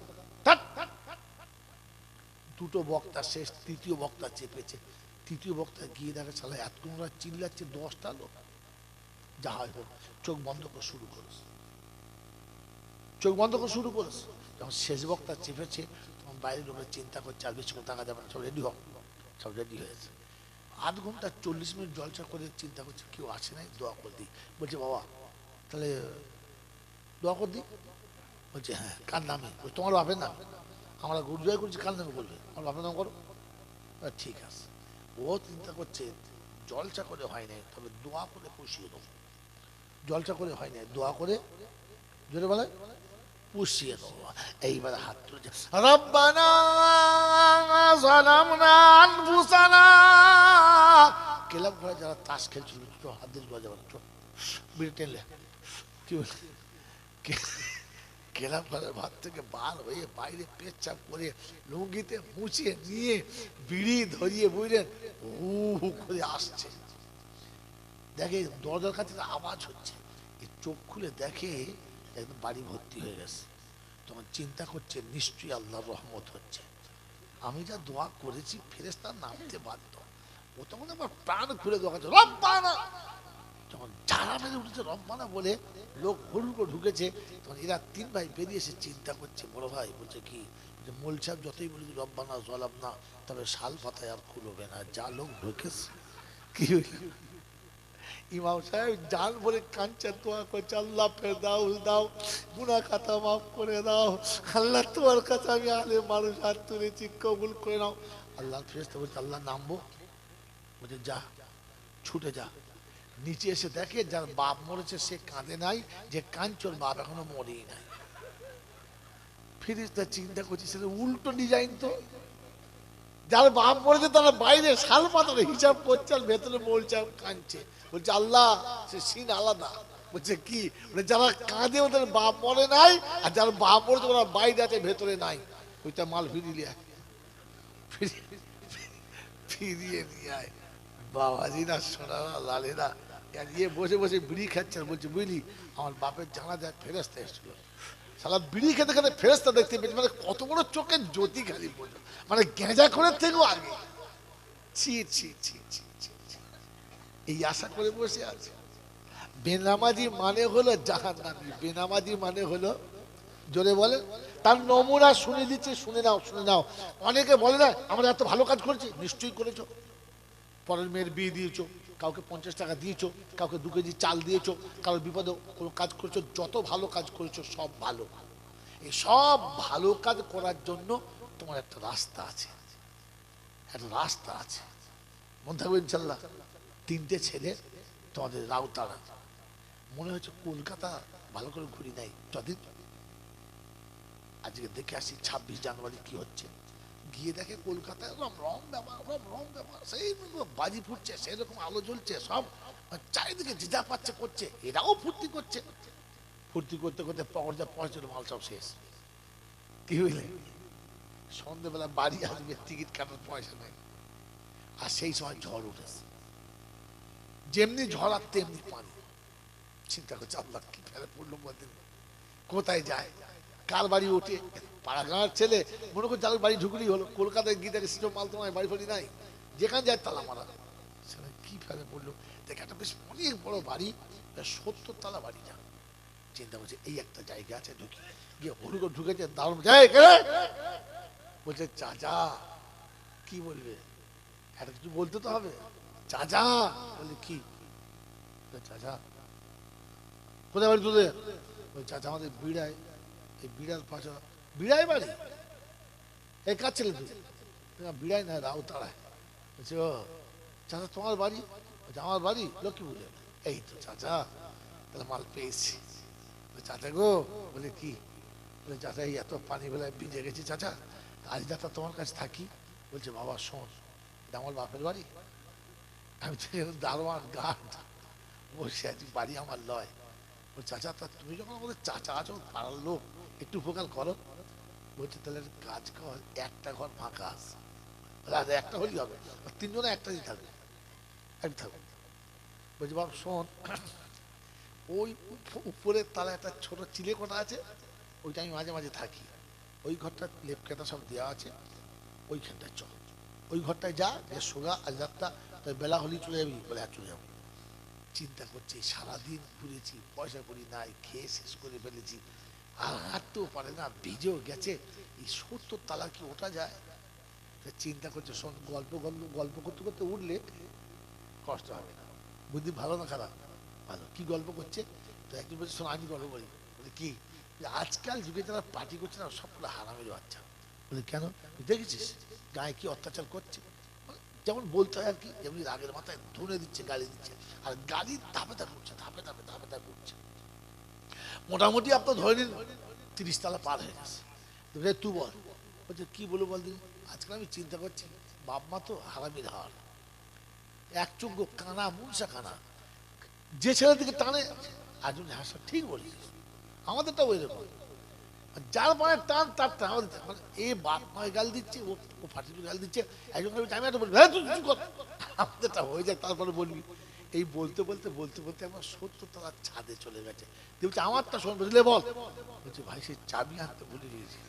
দুটো বক্তা শেষ, তৃতীয় বক্তা চেপেছে। তৃতীয় বক্তা গিয়ে দেখে শালা এতক্ষণ ওরা চিল্লাচ্ছে, 10টা লোক। যা হয় হোক, চোখ বন্ধ করে শুরু করেছে, চোখ বন্ধ করে শুরু করেছে। যখন শেষ বক্তা চেপেছে, তখন বাইরের লোকের চিন্তা করছে আর বেশি থাকা যাবে না, সব রেডি হোক। সব রেডি হয়েছে। 8 ঘন্টা 40 মিনিট জলসা করে চিন্তা করছে, কেউ আসে নাই, দোয়া করে দিই। বলছে, বাবা তাহলে দোয়া করে দিই। বলছে, হ্যাঁ, কার নামে? তোমার বাপের নাম। আমরা গুরুজয় করছি, কার নামে বলবে? আমার বাপের নাম করো। ঠিক আছে। ও চিন্তা করছে, জলসা করে হয় নাই, তবে দোয়া করে পুষিয়ে দেবো। জলসা করে হয় নাই, দোয়া করে জোরে বলে পুষিয়ে দেবো। এইবার হাত তুলে, রব্বানা যালামনা আনফুসানা। ক্লাব ঘরে যারা তাস খেলছিল, হাত দিয়ে বাজাবেন, বিড়ি টেনলে কি বলে, ক্লাব ঘরের ভাত থেকে বার হয়ে বাইরে পেচ্ছাপ করে লুঙ্গিতে মুছিয়ে নিয়ে বিড়ি ধরিয়ে বুঝলেন হু হু করে আসছে। দেখে দরজার কাছে আওয়াজ হচ্ছে, চোখ খুলে দেখে একদম বাড়ি ভর্তি হয়ে গেছে। তখন চিন্তা করছে, নিশ্চয়ই আল্লাহর রহমত হচ্ছে, আমি যা দোয়া করেছি ফেরেশতা নামতে বাধ্য। ও তখন আবার প্রাণ খুলে দোয়া করছে, রব্বানা। যখন যারা মেরে উঠেছে রব্বানা বলে, লোক হুড় করে ঢুকেছে, তখন এরা 3 ভাই বেরিয়ে এসে চিন্তা করছে। বড় ভাই বলছে, কি? মোল সাহেব যতই বলি রব্বানা যালামনা, তবে শাল পাতায় আর খুলবে না, যা লোক ঢুকেছে। কি হইল? ইমাম সাহেব জান ভরে কাঁদছে, দোয়া করছে, আল্লাহ ফেরদাউস দাও, গুনাহ খাতা মাফ করে দাও, আল্লাহ তোমার কাছে আমি আলে মানুষ হাত তুলেছি, কবুল করে নাও। আল্লাহ ফেরেশতা বলছে, আল্লাহ নামবো? বলছে, যা, ছুটে যা। নিচে এসে দেখে যার বাপ মরেছে সে কাঁদে নাই, যে কাঞ্চর বাপ এখনো মরেই নাই। ফেরেশতা চিন্তা করছে, সেটা উল্টো ডিজাইন তো। যার বাপ মরেছে তারা বাইরে শাল পাতার হিসাব করছে, আর ভেতরে বলছে কাঁদছে। বলছে, আল্লাহ সে সিন আলাদা। বলছে, কি? যারা কাঁদে ওদের বাপ মরে নাই, আর যারা বাপ মরেছে ওরা বাইরে আছে, ভেতরে নাই। ওইটা মাল ফিরিয়ে আয়, ফিরিয়ে নিয়ে আয়। বাবাজি না, সোনারা লালেরা, ইয়ে বসে বসে বিড়ি খাচ্ছে, বলছে, বুঝলি আমার বাপের জানাজায় ফেরেশতা এসেছিল, সালা বিড়ি খেতে খেতে ফেরেশতা দেখতে পেয়েছে, মানে কত বড় চোখের জ্যোতি খালি বলল, মানে গেঁজা করে থেকেও আগে। ছি ছি ছি ছি ছি ছি। এই আশা করে বসে আছে। বেনামাজি মানে হলো জাহান্নামী, বেনামাজি মানে হলো, জোরে বলে, তার নমুনা শুনে দিচ্ছে, শুনে নাও শুনে নাও। অনেকে বলে না আমরা এত ভালো কাজ করেছি, নিশ্চয়ই করেছো। পরের মেয়ের বিয়ে দিয়েছো, কাউকে 50 টাকা দিয়েছো, কাউকে 2 কেজি চাল দিয়েছো, কারোর বিপদে কোনো কাজ করেছো, যত ভালো কাজ করেছো সব ভালো। এই সব ভালো কাজ করার জন্য তোমার একটা রাস্তা আছে, একটা রাস্তা আছে, মনে থাকবে ইনশাল্লাহ। 3টে ছেলে তোমাদের রাউতারা, মনে হচ্ছে কলকাতা ভালো করে ঘুরি নাই যদিন, আজকে দেখে আসি 26 জানুয়ারি কি হচ্ছে। গিয়ে দেখে কলকাতায় রম রম ব্যাপার, রম রম ব্যাপার, সেই বাজি ফুটছে, সেরকম আলো জ্বলছে, সব চারিদিকে জিজা পাচ্ছে করছে, এরাও ফুর্তি করছে। ফুর্তি করতে করতে পকেটে পয়সা মাল সব শেষ। কি হইলে সন্ধ্যেবেলা বাড়ি আসবে, টিকিট কাটার পয়সা নেই। আর সেই সময় ঝড় উঠেছে, যেমনি ঝড় আর তেমনি পানি। চিন্তা করছে আল্লাহ কি ফেলে পড়লো, কোথায় যায়, কার বাড়ি ওঠে। পাড়াগাঁর ছেলে মনে করছে যার বাড়ি ঢুকলেই হলো, কলকাতায় গিয়ে দেখে সিস্টেম মাল তোমার বাড়ি ফাড়ি নাই, যেখানে যায় তালা মারা। সেখানে কি ফেলে পড়লো, দেখে একটা বেশ অনেক বড় বাড়ি, 70 তলা বাড়িটা। চিন্তা করছে এই একটা জায়গা আছে, ঢুকি। গিয়ে হলু করে ঢুকেছে, দারুণ যায়, বলছে চাচা। কি বলবে, একটা কিছু বলতে তো হবে। চাচা বলে কি, চাচা কোথায় বাড়ি তোদের? চাচা আমাদের বিড়ায়, এই বিড়ার পাশে। বিড়ায় বাড়ি? এই কাজ ছেলে তুই? বিড়ায় না, রাউতাড়ায়। বলছে ও চাচা তোমার বাড়ি? আমার বাড়ি লক্ষ্মীপুরে। এই তো চাচা, তাহলে মাল পেয়েছি। চাচা গো, বলে কি? বলে চাচা এই এত পানি বেলায় ভিজে গেছি চাচা, আজ রাতটা তোমার কাছে থাকি। বলছে বাবা শোন, এটা আমার বাপের বাড়ি, আমি তো দারোয়ান গার্ড বসে আছি, বাড়ি আমার লয়। বলছে চাচা তা তুমি যখন আমাদের চাচা আছো, পাড়ার লোক, একটু উপকার করো। বলছে তাহলে কাজ কর, একটা ঘর ফাঁকা আছে, একটা হলেই হবে, 3 জনে একটাই থাকবে, এক থাকবে। বলছে বাবা শোন, ওই উপরের তালা একটা ছোট চিলে কোটা আছে, ওইটা আমি মাঝে মাঝে থাকি, ওই ঘরটা লেপ কেটা সব দেওয়া আছে, ওইখানটায় চল, ওই ঘরটায় যা, যে সোগা আজ রাতটা তাই বেলা হলেই চলে যাবি। বলে চলে যাবো। চিন্তা করছি সারাদিন ঘুরেছি, পয়সা করি নাই, খেয়ে শেষ করে ফেলেছি, আর হাঁটতেও পারে না, ভিজেও গেছে, এই 70 তালা কি ওঠা যায়? চিন্তা করছে শোন, গল্প গল্প গল্প করতে করতে উঠলে কষ্ট হবে না। বুদ্ধি ভালো না খারাপ? ভালো। কি গল্প করছে? তো একজন বলছে শোন আমি গল্প করি। বলে কি? আজকাল যুগে যারা পার্টি করছে না, সবগুলো হারামের বাচ্চা। বলে কেন? দেখেছিস গায়ে কি অত্যাচার করছে? যেমন বলতে হয় আর কি, যেমন রাগের মাথায় ধরে দিচ্ছে, গালি দিচ্ছে, আর গালি ধাপে ধাপে করছে, ধাপে ধাপে ধাপে ধাপে করছে। মোটামুটি আপনার ধরে নিন 30 তালা পার হয়ে গেছে। তুই বল। বলছে কি বলবো বল দিন। আজকাল আমি চিন্তা করছি, বাপ মা তো হারামির হার, এক চোখ কানা, মুনসা কানা, যে ছেলের দিকে টানে আজও হাসা। ঠিক বলিস, আমাদেরটা ওই রকম, যার মানে টান তার টান। মানে এ বাপ মায় গাল দিচ্ছে, ও ফাটিয়ে গাল দিচ্ছে, একজন আমি একটা বলবি আমাদেরটা হয়ে যায়, তারপরে বলবি। এই বলতে বলতে বলতে বলতে আমার 70 তলার ছাদে চলে গেছে। বলছে আমারটা শোন, বুঝলে বল। বলছে ভাই সেই চাবি আনতে ভুলে গিয়েছি।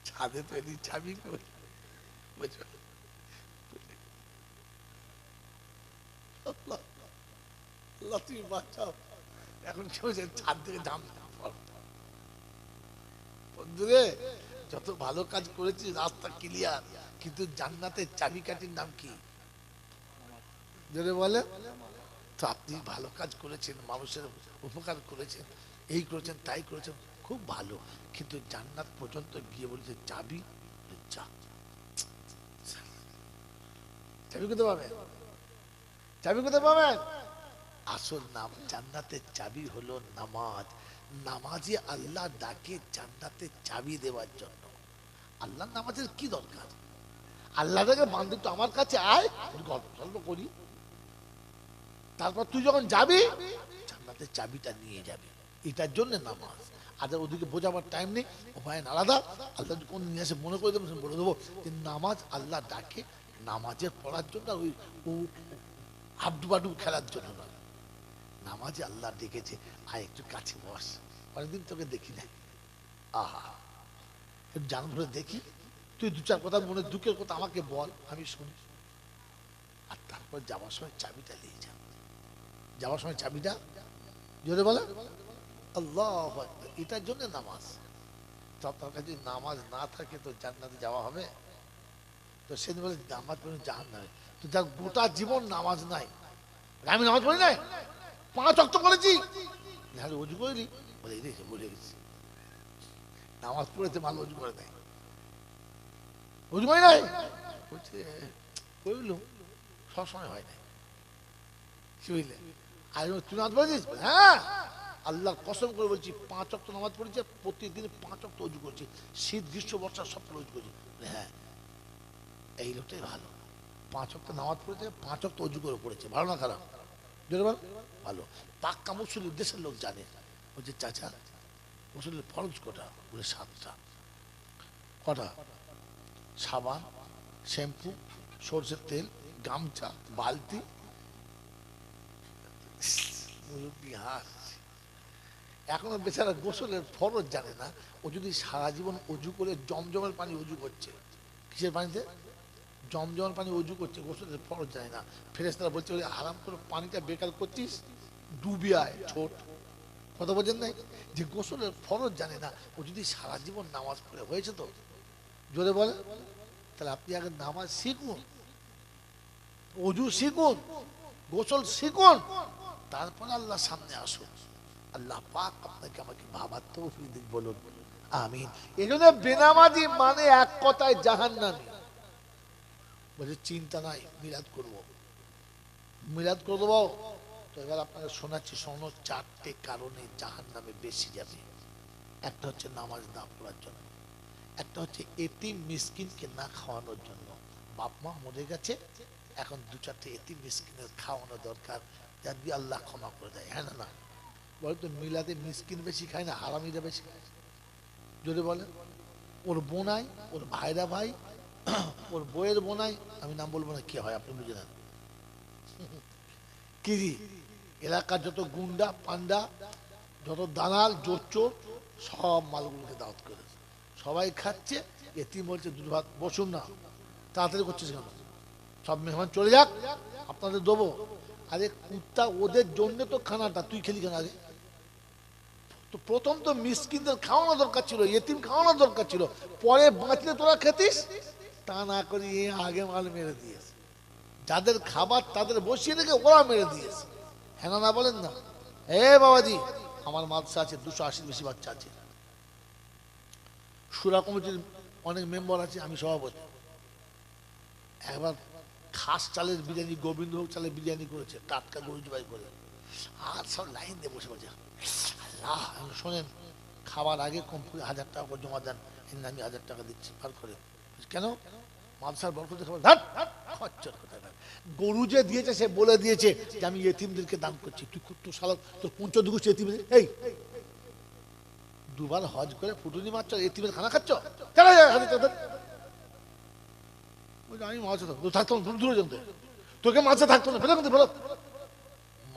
ছাদে তো এদিন চাবি তুমি বাঁচাও। এখন কেউ ছাদ থেকে দাম বন্ধুরে, যত ভালো কাজ করেছি রাস্তা ক্লিয়ার, কিন্তু জান্নাতের চাবিকাঠির নাম কি? যদি বলে তো আপনি ভালো কাজ করেছেন, মানুষের উপকার করেছেন, এই করেছেন তাই করেছেন, খুব ভালো, কিন্তু জান্নাত পর্যন্ত গিয়ে বলছে চাবি, চাবি কোথায় পাবেন? চাবি কোথায় পাবেন? আসল নাম জান্নাতের চাবি হলো নামাজ। নামাজে আল্লাহ ডাকে জান্নাতের চাবি দেওয়ার জন্য। আল্লাহ নামাজের কি দরকার? আল্লাহ থেকে বান্ধব তো আমার কাছে আয়, গল্প গল্প করি, তারপর তুই যখন যাবি জান্নাতের চাবিটা নিয়ে যাবি, এটার জন্য নামাজ। আর ওদিকে বোঝাবার টাইম নেই, উপায় আলাদা। আল্লাহ কোন নিয়ে এসে মনে করে দেবো, বলে দেবো যে নামাজ আল্লাহ ডাকে নামাজের পড়ার জন্য। ওই হাড্ডুবাডু খেলার জন্য নয়। নামাজে আল্লাহ ডেকেছে, আয় একটু কাছে বস, অনেকদিন তোকে দেখি না, আহা একটু জান ধরে দেখি, তুই দু চার কথা মনে দুঃখের কথা আমাকে বল, আমি শুনি। আর তারপর যাওয়ার সময় চাবিটা নিয়ে যা, যাওয়ার সময় চাবিটা জোরে বলে আল্লাহু আকবার। এটার জন্য নামাজ। তার কাছে যদি নামাজ না থাকে তো জান্নাতে যাওয়া হবে? তো সেদিন বলে নামাজ পড়ে জাহান্নামে। তো যার গোটা জীবন নামাজ নাই, আমি নামাজ পড়ি নাই, 5 ওয়াক্ত পড়েছি, অজু করিনি, বলে এই রেখে বলে গেছি নামাজ পড়েছে, ভালো অজু করে দেয়, অজু হয় নাই, বলছে কইলুম সবসময় হয় নাই, কি বুঝলে? আর তুই নামাজ পড়েছিস? হ্যাঁ, আল্লাহর কসম করে বলছি 5 ওয়াক্ত নামাজ পড়েছি, প্রতিদিন 5 ওয়াক্ত অজু করছি, শীত গ্রীষ্ম বর্ষা সব অজু করছি। হ্যাঁ, এই লোকটাই ভালো, 5 ওয়াক্ত নামাজ পড়েছে, 5 ওয়াক্ত অজু করে পড়েছে, ভালো না খারাপ? ভালো। পাক্কা মুসলিম দেশের লোক জানে। বলছে চাচা মুসলিমের ফরজ কটা? বলে 7টা। কটা? সাবান, শ্যাম্পু, সরষের তেল, গামছা, বালতি। এখনো বেচারা গোসলের ফরজ জানে না। ও যদি সারা জীবন অজু করে জমজমের পানি অজু করছে, কিসের পানিতে? জমজমের পানি অজু করছে, গোসলের ফরজ জানে না। ফেরেশতারা বলছে ওই আরাম করে পানিটা বেকার করছিস, ডুবি আয় ছোট। কথা বোঝেন নাই? যে গোসলের ফরজ জানে না, ও যদি সারা জীবন নামাজ পড়ে, হয়েছে তো? জোরে বলে। তাহলে আপনি আগে নামাজ শিখুন, অজু শিখুন, গোসল শিখুন, তারপরে আল্লাহ সামনে আসুন। আল্লাহ পাক আপনাকে আমাকে ভাবার তৌফিক দিন, বলুন আমিন। এই জন্য বেনামাজি মানে এক কথায় জাহান্নামী। বলছে চিন্তা নাই, মিলাদ করবো, মিলাদ করে দেবো। তো এবার আপনাকে শোনাচ্ছি, শোনো, 4টে কারণে জাহান্নামে বেশি যাবে। একটা হচ্ছে নামাজ না পড়ার জন্য, একটা হচ্ছে এতিম মিসকিনকে না খাওয়ানোর জন্য। বাপ মা মরে গেছে, এখন 2-4টে এতিম মিসকিনের খাওয়ানো দরকার, যার দিয়ে আল্লাহ ক্ষমা করে দেয়। হ্যাঁ না? না বলে তো মিলাদে মিসকিন বেশি খায় না, হারামিরা বেশি খায়? যদি বলেন ওর বোনাই, ওর ভাইরা ভাই, ওর বইয়ের বোনাই, আমি নাম বলবো না, কি হয় আপনি বুঝে নেন। কি এলাকার যত গুন্ডা পান্ডা, যত দালাল জোর চোর, সব মালগুলোকে দাওয়াত করে সবাই খাচ্ছে। এতিম বলছে 2 ভাত বসুন না, তাড়াতাড়ি করছিস কেন, সব মেহমান চলে যাক, আপনাদের দেবো। আরে কুত্তা, ওদের জন্য তো খানাটা, তুই খেলি কেন আগে? তো প্রথম তো মিসকিনদের খাওয়ানো দরকার ছিল, এতিম খাওয়ানো দরকার ছিল, পরে বাঁচলে তোরা খেতিস। তা না করি আগে মাল মেরে দিয়েছে, যাদের খাবার তাদের বসিয়ে রেখে ওরা মেরে দিয়েছে। হ্যাঁ না বলেন না? এ বাবাজি, আমার মাদ্রাসা আছে, 280 বেশি বাচ্চা আছে, সুরা কমিটির অনেক মেম্বার আছে, আমি সভাপতি। একবার খাস চালের বিরিয়ানি, গোবিন্দভোগ চালের বিরিয়ানি করেছে, টাটকা গরু জবাই করে, আর সব লাইন দিয়ে বসে বসে আল্লাহ। শোনেন, খাবার আগে কম করে 1000 টাকা করে জমা দেন, আমি 1000 টাকা দিচ্ছি বার করে। কেন? মাদ্রাসার বরকতে খাবার। খচ্চর কথা, গরু যে দিয়েছে সে বলে দিয়েছে যে আমি এতিমদেরকে দান করছি। তুই তোর শালা, তোর 15 এতিম, এই 2বার হজ করে ফুটুনি মারছ, এতিমের খানা খাচ্ছ? আমি মাদ্রাসা থাকতাম, দূরে জানতে তোকে মাদ্রাসা থাকতো না, ফেলে ফেলো।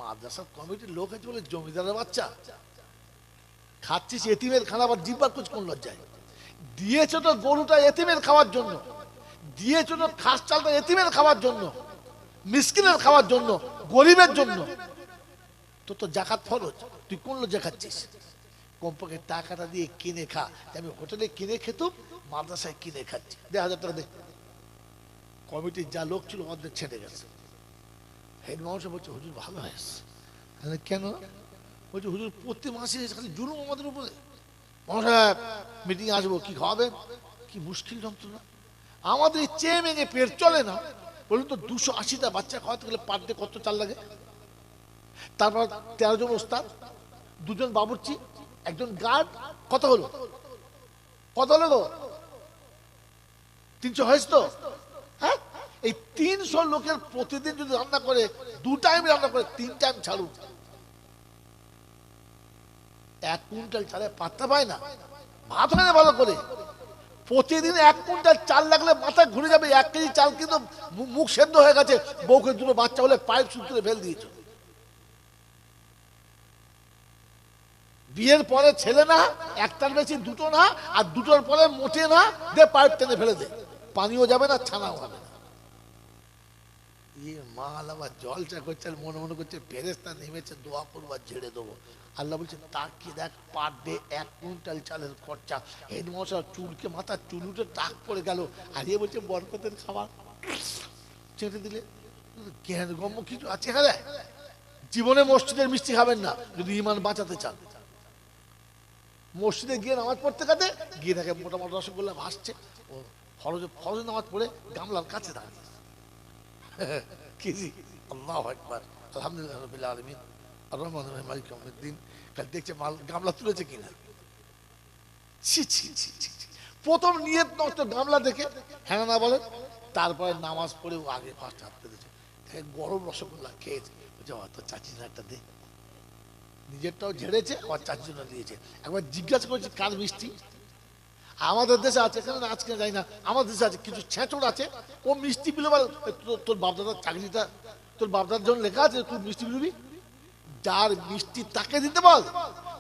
মাদ্রাসার কমিটির লোক আছে বলে জমিদারের বাচ্চা খাচ্ছিস এতিমের খানা, আবার জিব্বার কুচ কোন লজ্জায়? দিয়েছ তো গরুটা এতিমের খাওয়ার জন্য, দিয়েছ তো খাস চালটা এতিমের খাওয়ার জন্য, মিসকিনের খাওয়ার জন্য, গরিবের জন্য। তো জাকাত ফরজ, তুই কোন লজ্জা খাচ্ছিস? কমপক্ষে টাকাটা দিয়ে কিনে খা। আমি হোটেলে কিনে খেতুম, মাদ্রাসায় কিনে খাচ্ছি, 1000 টাকা দে। কমিটির যা লোক ছিল অর্ধেক ছেড়ে গেছে। হেড মাস্টার বলছে হুজুর ভালো হয়েছে। কেন? বলছে হুজুর প্রতি মাসে খালি জুলুম আমাদের উপরে। মহাসাহেব মিটিং আসবো, কি খাওয়াবেন? কি মুশকিল যন্ত্রণা, আমাদের চেয়ে মেঙে পেট চলে না। বলুন তো 280টা বাচ্চা খাওয়াতে গেলে পার ডে কত চাল লাগে? তারপর 13 জন ওস্তাদ, 2 জন বাবুর্চি, 1 জন গার্ড, কত হলো? কত হলো গো? 300 হয়েছে তো? হ্যাঁ, এই 300 লোকের প্রতিদিন যদি রান্না করে, 2 টাইম রান্না করে, 3 টাইম ছাড়ুন, 1 কুইন্টাল চালে পাত্তা পায় না, ভাত হয় না ভালো করে। প্রতিদিন 1 কুইন্টাল চাল লাগলে মাথা ঘুরে যাবে। 1 কেজি চাল কিন্তু মুখ সেদ্ধ হয়ে গেছে, বউকে দুটো বাচ্চা হলে পাইপ সুতরে ফেল দিয়েছো। বিয়ের পরে ছেলে না, একটার বেশি দুটো না, আর দুটোর পরে মোটে না, দে পাইপ টেনে ফেলে দে, পানিও যাবে না, ছানাও হবে না। মাল আবার জলসা করছে, মনে মনে করছে ফেরেশতা নেমেছে, দোয়া করবো আর ঝেড়ে দেবো। আল্লাহ বলছে তার কি দেখ, পার ডে 1 কুইন্টাল চালের খরচা। হেডমশাই চুলকে মাথার চুল উঠে টাক পড়ে গেল, আর এ বলছে বরকতের খাবার চেটে দিলে জ্ঞান গম্য কিছু আছে। হ্যাঁ, জীবনে মসজিদের মিষ্টি খাবেন না যদি ইমান বাঁচাতে চান। মসজিদে গিয়ে নামাজ পড়তে কাটে গিয়ে দেখে মোটা মোটা রসগোল্লা ভাসছে, ও ফরজ নামাজ পড়ে গামলার কাছে দাঁড়িয়ে কি জি, আল্লাহু আকবার, আলহামদুলিল্লাহ রাব্বিল আলামিন, আর রহমানির রহিম মালিক ইয়াউমিদ্দিন। কাল দেখছে মাল গামলা তুলেছে কিনা, ছি ছি ছি ছি। প্রথম নিয়ত নষ্ট গামলা দেখে, হ্যাঁ না বলেন। তারপরে নামাজ পড়ে ও আগে ফার্স্ট হাত পেতেছে, গরম রসগোল্লা খেয়েছে, তো চাচির একটা দে, নিজেরটাও ঝেড়েছে, আবার চাচির জন্য দিয়েছে। একবার জিজ্ঞাসা করেছে কার মিষ্টি। আমাদের দেশে আছে, এখানে আজকে যাই না, আমাদের দেশে আছে কিছু ছেঁচড় আছে, ও মিষ্টি বিলো বল, তোর বাপদাদার চাকরিটা তোর বাপদার জন্য লেখা আছে, তুই মিষ্টি বিলবি, যার মিষ্টি তাকে দিতে বল,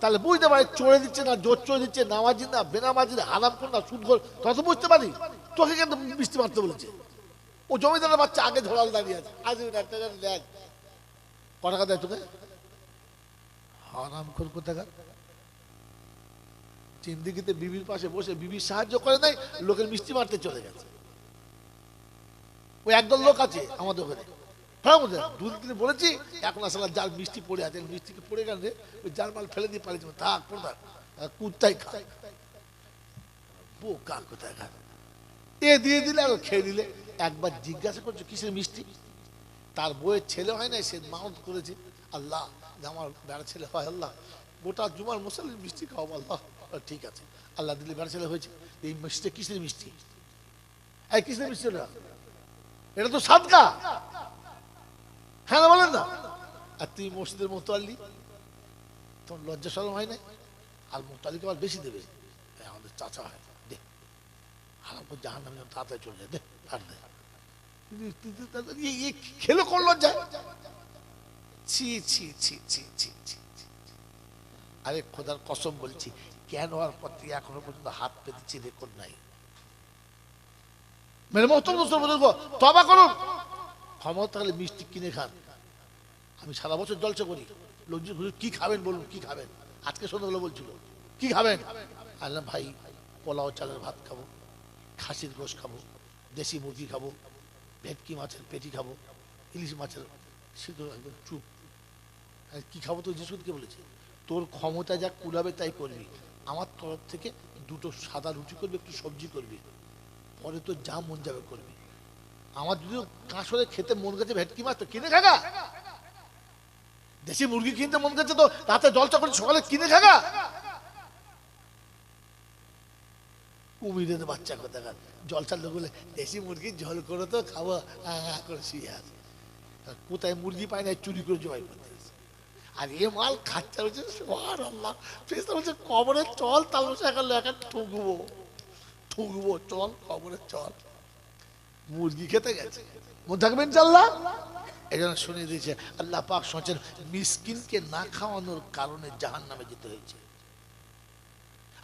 তাহলে বুঝতে পারি চড়ে দিচ্ছে না জোর চড়ে দিচ্ছে, নামাজি না বেনামাজি, হারাম কর না সুদ কর, তত তো বুঝতে পারি। তোকে কেন মিষ্টি মারতে বলেছে? ও জমিদারের বাচ্চা আগে ঝোড়াল দাঁড়িয়ে আছে, আজ দেখ ক টাকা দেয় তোকে, হারাম কর কোথাকার। জিন্দিগিতে বিবির পাশে বসে বিবির সাহায্য করে নাই, লোকের মিষ্টি মারতে চলে গেছে। ওই একদল লোক আছে আমাদের ওখানে, দুদিন বলেছি, এখন আসলে যার মিষ্টি পড়ে আছে, মিষ্টিকে পড়ে গেল, ওই যার মাল ফেলে দিয়ে পালিয়ে যাবে, থাক পড়া কুত্তাই খায়, বোকা কোথায় খায়, এ দিয়ে দিলে আর খেয়ে দিলে। একবার জিজ্ঞাসা করছো কিসের মিষ্টি, তার বইয়ের ছেলে হয় না, সে মাউন্ট করেছে, আল্লাহ আমার বেড়া ছেলে হয়, আল্লাহ গোটা জুমার মুসল্লির মিষ্টি খাওয়াবো, আল্লাহ ঠিক আছে, আল্লাহ দিলে বেড়া ছেলে হয়েছে। এই মিষ্টি কিসের মিষ্টি, এই কিসের মিষ্টি, এটা তো সাদকা, হ্যাঁ না বলেন না। আর তুই মসজিদের মোতাল্লি, তোমার লজ্জা শরম হয় না, আর মোতাল্লিকে আবার বেশি দেবে, আমাদের চাচা হয়, দে হারাম করে জাহান নামে তাড়াতাড়ি চলে যায়, দে আর দে, খেলো কোন লজ্জা, ছি ছি ছি ছি ছি ছি। আরে খোদার কসম বলছি, কেন আর পর থেকে এখনো পর্যন্ত হাত পেতেছি রেকর্ড নাই। মেরে মহতম তবা করুন, ক্ষমতা থাকলে মিষ্টি কিনে খান। আমি সারা বছর জলসা করি, লোকজন কি খাবেন বলুন, কি খাবেন, আজকে সন্ধ্যাবেলা বলছিল কি খাবেন, আল্লাহ ভাই পোলাও চালের ভাত খাবো, খাসির গোশ খাবো, দেশি মুরগি খাবো, ভেটকি মাছের পেটি খাবো, ইলিশ মাছের সিদ্ধ, একদম চুপ। কি খাবো তো যিশুকে বলেছে, তোর ক্ষমতা যা কুলাবে তাই করবি, আমার তরফ থেকে দুটো সাদা রুটি করবি, একটু সবজি করবি, পরে তো যা মন যাবে করবি। আমার যদি কাঁসরে খেতে মন গেছে ভেটকি মাছ, তো কিনে খাগা, দেশি মুরগি কিনতে মন গেছে তো রাতে জলসা করে সকালে কিনে খাগা। কুমিরের বাচ্চা কোথাকার, জলসার লোক বলে দেশি মুরগির ঝোল করে তো খাবো, করে শুয়ে আছে, কোথায় মুরগি পায় না চুরি করে জবাই করতে, আর এ মাল খাচ্ছে হচ্ছে সুবহানাল্লাহ। বলছে কবরে চল, তালমশা করলো এখন ঠুকবো ঠুকবো, চল কবরে চল, মুরগি খেতে গেছে, মনে থাকবেন ইনশাআল্লাহ। এই জন্য শুনিয়ে দিয়েছে আল্লাহ পাক সোচেন, মিসকিনকে না খাওয়ানোর কারণে জাহান্নামে যেতে হয়েছে।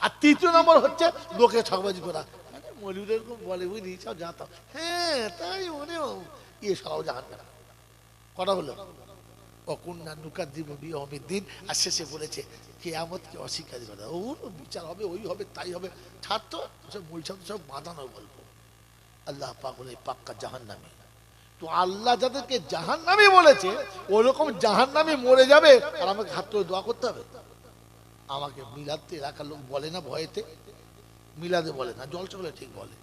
আর তৃতীয় নম্বর হচ্ছে লোকে ঠকবাজি করা, মলিউড এরকম বলে বুঝলি সব জানতাম, হ্যাঁ তাই মনে ইয়ে সব জাহান্নাম। কটা হলো, অকুন্না নুকাদ্দিবু বিয়াউমিদ্দিন, আর শেষে বলেছে কিয়ামতকে অস্বীকারী করা, ওর বিচার হবে, ওই হবে তাই হবে, ছাড় তো সব বলছাম, সব বাঁধানো গল্প। আল্লাহ পাক বলে পাক্কা জাহান্নামী। তো আল্লাহ যাদেরকে জাহান্নামী বলেছে, ওরকম জাহান্নামী মরে যাবে, আর আমাকে হাত করে দোয়া করতে হবে। আমাকে মিলাদতে এলাকার লোক বলে না ভয়েতে, মিলাদে বলে না, জলসা বলে ঠিক বলে,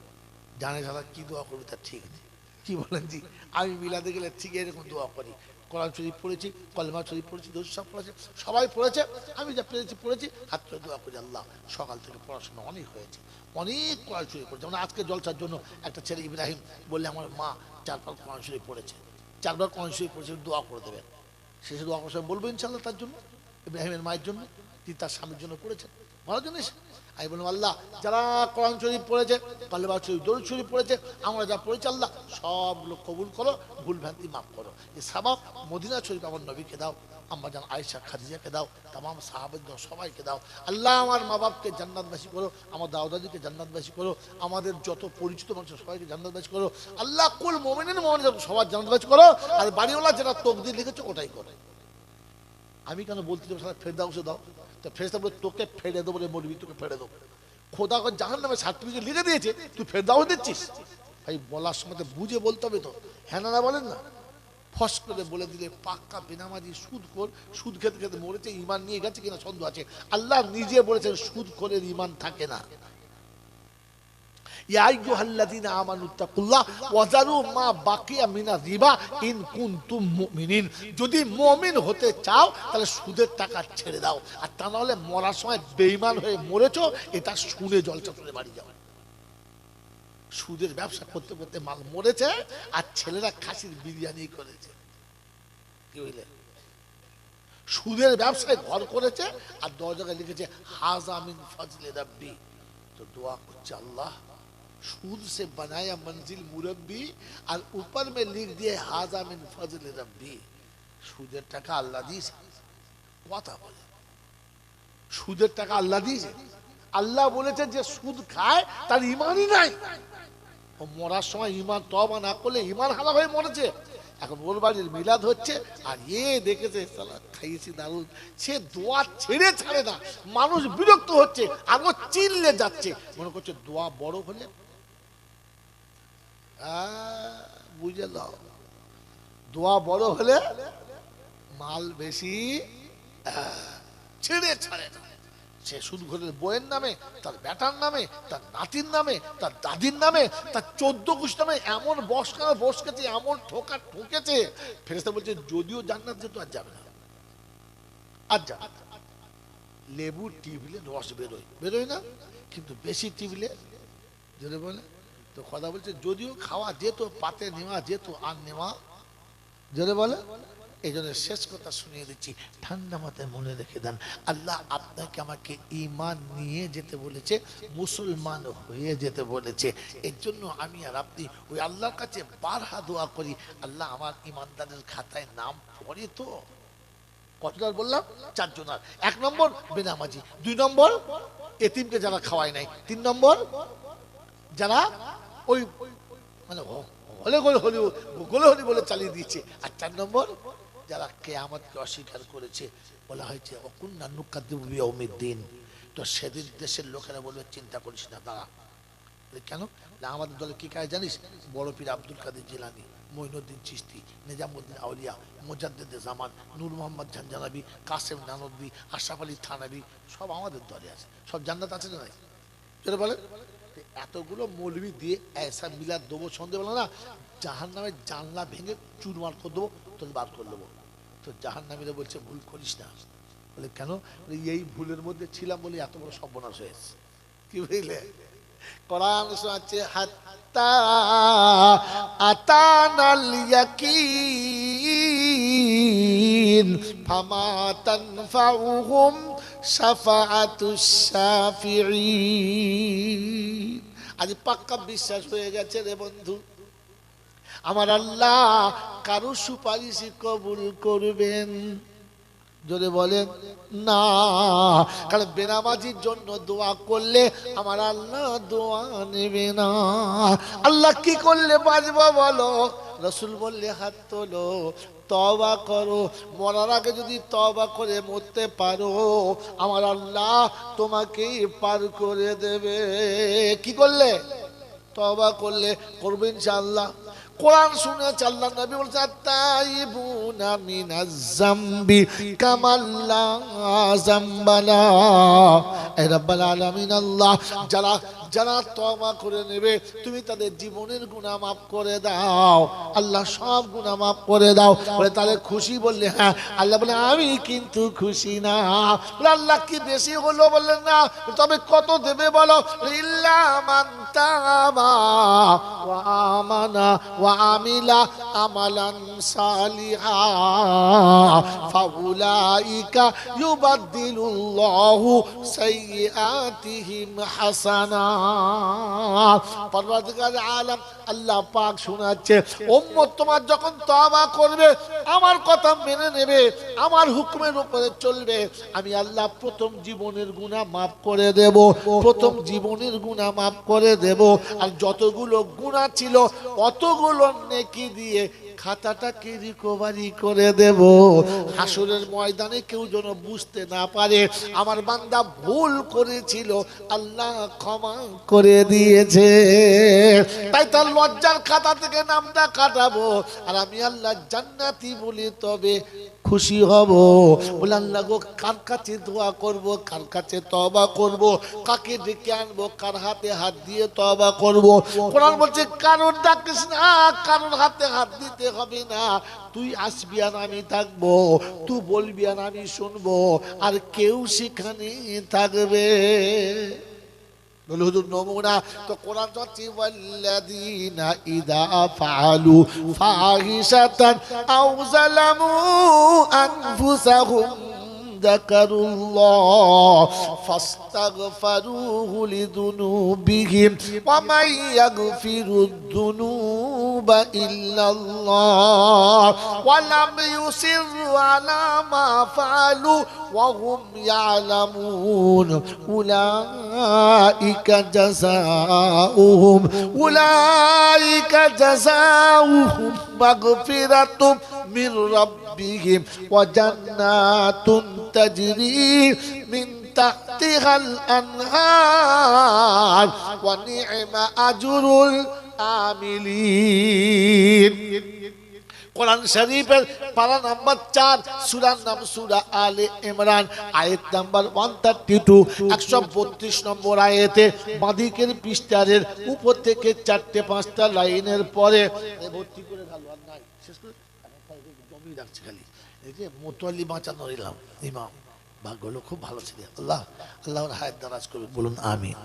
জানে সারা কি দোয়া করবে তার ঠিক নেই। কি বলেন জি, আমি মিলাদে গেলে ঠিক এরকম দোয়া করি, কোরআন শরীফ পড়েছি, কলেমা শরীফ পড়েছি, দোষ সব পড়েছে, সবাই পড়েছে, আমি যা পেরেছি পড়েছি, হাত করে দোয়া করি। আল্লাহ সকাল থেকে পড়াশোনা অনেক হয়েছে, অনেক কোরআন শরীফ পড়েছে। যেমন আজকে জলসার জন্য একটা ছেলে ইব্রাহিম বললে আমার মা 4 বার কোরআন শরীফ পড়েছে, 4 বার কোরআন শরীফ পড়েছে, দোয়া করে দেবেন। শেষে দোয়া করার সময় বলবো ইনশাআল্লাহ তার জন্য, ইব্রাহিমের মায়ের জন্য, তিনি তার স্বামীর জন্য পড়েছেন। ভালো জিনিস। আমি বললাম আল্লাহ যারা কোরআন শরীফ পড়েছে, কালেমা শরীফ, দরুদ শরীফ পড়েছে, আমরা যা পড়েছি আল্লাহ সবগুলো কবুল করো, ভুল ভ্রান্তি মাফ করো। এই সাবাব মদিনা শরীফ আমার নবীকে দাও, আম্মা জান আয়েশা খাদিজাকে দাও, তামাম সাহাবাদের সবাইকে দাও। আল্লাহ আমার মা বাপকে জান্নাতবাসী করো, আমার দাউদাদিকে জান্নাতবাসী করো, আমাদের যত পরিচিত মানুষ সবাইকে জান্নাতবাসী করো। আল্লাহ কুল মুমিনিন মুমিনাত সবার জান্নাতবাসী করো। আর বাড়িওয়ালা যেটা তকদির লিখেছে ওটাই করো। আমি কেন বলতে চাই সারা ফেরদাউসে দাও, তা ফেরেশতা বলে তোকে ফেলে দেবো রে মরবি, তোকে ফেলে দেবো। খোদা জাহান্নামে সার্টিফিকেট লিখে দিয়েছে, তুই ফেরদাউস দিচ্ছিস? ভাই বলার সময় তো বুঝে বলতে হবে তো, হ্যাঁ না বলেন না। ফস করে বলে দিলে পাক্কা বেনামাজি সুদ কর, সুদ খেতে খেতে মরেছে, ইমান নিয়ে গেছে কিনা সন্দেহ আছে। আল্লাহ নিজে বলেছেন সুদ করে ইমান থাকে না। ইয়া আইয়ুহাল্লাযীনা আমানুত্তাকুল্লাহ ওয়া যারু মা বাকিয়া মিনার রিবা ইন কুনতুম মুমিনিন। যদি মুমিন হতে চাও তাহলে সুদের টাকা ছেড়ে দাও, আর তা নাহলে মরার সময় বেঈমান হয়ে মরেছো, এটা শুনে জলসা করে বাড়ি যাও। সুদের ব্যবসা করতে করতে মাল মরেছে, আর ছেলেরা খাসির বিরিয়ানি করেছে। কি বুঝলে? সুদের ব্যবসায় ঘর করেছে, আর 10 জায়গায় লিখেছে হাযা মিন ফাজলি রাব্বি। তো দোয়া করছে আল্লাহ सूद से बनाया मंजिल मुरब्बी और ऊपर में लिख दिए हाजा मिन फजल रब्बी। সুদের টাকা আল্লাহ দিয়েছে, কথা বলে সুদের টাকা আল্লাহ দিয়েছে। আল্লাহ বলেছে যে সুদ খায় তার ইমানই নাই, ও মরার সময় ইমান তওবা না করলে ইমান হারা হয়ে মরেছে। এখন ওর বাড়ির মিলাদ হচ্ছে, আর দেখেছে সালা খাইয়েছি দারুন, সে দোয়া ছেড়ে ছাড়ে না। মানুষ বিরক্ত হচ্ছে, আরো চিল্লে যাচ্ছে, মনে করছে দোয়া বড় হলে বুঝে দাও, দোয়া বড় হলে মাল বেশি ছেড়ে ছাড়ে না। সে সুদ ঘরের বইয়ের নামে, তার বেটার নামে, তার নাতির নামে, তার দাদির নামে, তার 14 গোষ্ঠী নামে এমন বসকেছে, এমন ঠকেছে। ফেরেশতা বলছে যদিও জান্নাত যেত আর যাবে না, আর যাবে না। লেবু টিপলে রস বেরোয় না, কিন্তু বেশি টিপলে যদি বলে তো কথা বলছে যদিও খাওয়া যেত, পাতে নেওয়া যেত, আর নেওয়া যদি বলে। এই জন্য শেষ কথা শুনিয়ে দিচ্ছি, ঠান্ডা মাথায় মনে রেখে দেন, আল্লাহ আপনাকে আমাকে ঈমান নিয়ে যেতে বলেছে, মুসলমান হয়ে যেতে বলেছে। এর জন্য আমি আর আপনি ওই আল্লাহর কাছে বারহা দোয়া করি, আল্লাহ আমার ঈমানদারের খাতায় নাম পড়ে তো। কতবার বললাম? 4 জনার। 1 নম্বর বেনামাজি, 2 নম্বর এতিমকে যারা খাওয়ায় নাই, 3 নম্বর যারা ওই মানে হলে হলি বলে চালিয়ে দিয়েছে, আর 4 নম্বর যারা কিয়ামতকে অস্বীকার করেছে। বলা হয়েছে অকুন্না নুকাদ্দিবু বিয়াউমিদ্দিন। তো সেদিন দেশের লোকেরা বলবে চিন্তা করিস না, দাঁড়া। কেন না? আমাদের দলে কি কাজ জানিস? বড় পীর আব্দুল কাদের জিলানী, মঈনুদ্দিন চিশতি, নিজামুদ্দিন আউলিয়া, মুজাদ্দিদে জামান, নূর মোহাম্মদ ঝানজানাবি, কাসেম নানবী, আশরাফ আলী থানবী, সব আমাদের দলে আছে। সব জান্নাত আছে না নাই? যেটা বলে এতগুলো মৌলবি দিয়ে এসা মিলাদ দেবো, সন্দেহ বলো না, জাহান্নামের জানলা ভেঙে চুরমার করে দেবো, তোকে বার করে দেবো। তো জাহান্নামীরা বলছে ভুল করিস না। বলে কেন? এই ভুলের মধ্যে ছিলাম বলে এত বড় সর্বনাশ হয়েছে। কি বুঝলে? কোরআন শোনাচ্ছে হাত্তা আতানাল ইয়াকিন ফামা তানফাউহুম শাফাআতুশ শাফিঈন। আজ পাক্কা বিশ্বাস হয়ে গেছে রে বন্ধু, আমার আল্লাহ কারো সুপারিশ কবুল করবেন? যদি বলেন না, কারণ বেনামাজির জন্য দোয়া করলে আমার আল্লাহ দোয়া নেবে না। আল্লাহ কি করলে বাঁচবো বলো? রসুল বললে হাত তোলো, তওবা করো। মরার আগে যদি তওবা করে মরতে পারো, আমার আল্লাহ তোমাকে পার করে দেবে। কি করলে? তওবা করলে। করবে ইনশাআল্লাহ। কোরআন শুনেছে, আল্লাহ নবী বলছে আত-তাইবুনা মিনাজ যামবি কামাল্লা যামবালা। এ রাব্বুল আলামিন আল্লাহ, যারা তওবা করে নেবে তুমি তাদের জীবনের গুনাহ মাফ করে দাও। আল্লাহ সব গুনাহ মাফ করে দাও। বলে তাহলে খুশি? বললে হ্যাঁ। আল্লাহ বলে আমি কিন্তু খুশি না। বলে আল্লাহ কি বেশি হলো? বললেন না। তবে কত দেবে বলো? ইল্লা মান তাবা ওয়া আমানা ওয়া আমিলা আমালান সালিহা ফাউলাইকা ইউবাদদিলুল্লাহু সাইয়্যাতিহিম হাসানাত। পরওয়ারদিগার আলম আল্লাহ পাক শোনাচ্ছে, উম্মত তোমার যখন তওবা করবে, আমার কথা মেনে নেবে, আমার হুকুমের উপরে চলবে, আমি আল্লাহ প্রথম জীবনের গুনাহ মাফ করে দেব, প্রথম জীবনের গুনাহ মাফ করে দেব। আর যতগুলো গুনাহ ছিল অতগুলো নেকি দিয়ে খাতাটাকে রিকভারি করে দেব। হাসরের ময়দানে কেউ যেন বুঝতে না পারে আমার বান্দা ভুল করেছিল, আল্লাহ ক্ষমা করে দিয়েছে। তাই তার লজ্জার খাতা থেকে নামটা কাটাবো, আর আমি আল্লাহ জান্নাতি বলি তবে খুশি হব। বলে আল্লাহ গো, কার কাছে দোয়া করব, কার কাছে তওবা করব, কাকে ডেকে আনবো, কার হাতে হাত দিয়ে তওবা করব? কোরআন বলছে কারোর ডাকিস না, কারোর হাতে হাত দিতে হবে না, তুই আসবি আর আমি থাকবো, তুই বলবি আর আমি শুনবো, আর কেউ সেখানে থাকবে। বলে হুজুর নমুনা তো কোরআন হচ্ছে ওয়াল্লাযীনা ইযা ফাআলু ফাহিশাতান আও যালামু আনফুসাহুম যাকারুল্লাহ ফাস্তাগফিরুহু লিযুনুবিহিম ওয়া মান ইয়াগফিরুদ যুনুবা ইল্লাল্লাহ ওয়া লাম ইউসিরু আলা মা ফাআলু ওয়া হুম ইয়ালামুন উলাইকা জাযাউহুম মাগফিরাতুম মির রাব্বিহিম ওয়া জান্নাতুন তাজরি মিন তাহতিহাল আনহার ওয়া নি'মা আজরুল আমিলিন। কোরআন শরীফের পারা নাম্বার 4, সূরার নাম সূরা আলে ইমরান, আয়াত নাম্বার 132, 132 নম্বর আয়াতে বাঁদিকের পৃষ্ঠারের উপর থেকে 4-5টা লাইনের পরে ভর্তি করে ঢালো আর নাই শেষ করে জমি রাখছে খালি। এই যে মোতওয়াল্লি বাঁচানোর ইমাম ভাগ্যগুলো খুব ভালো ছিল। আল্লাহ আল্লাহর হায়াত দারাজ করুন, বলুন আমিন।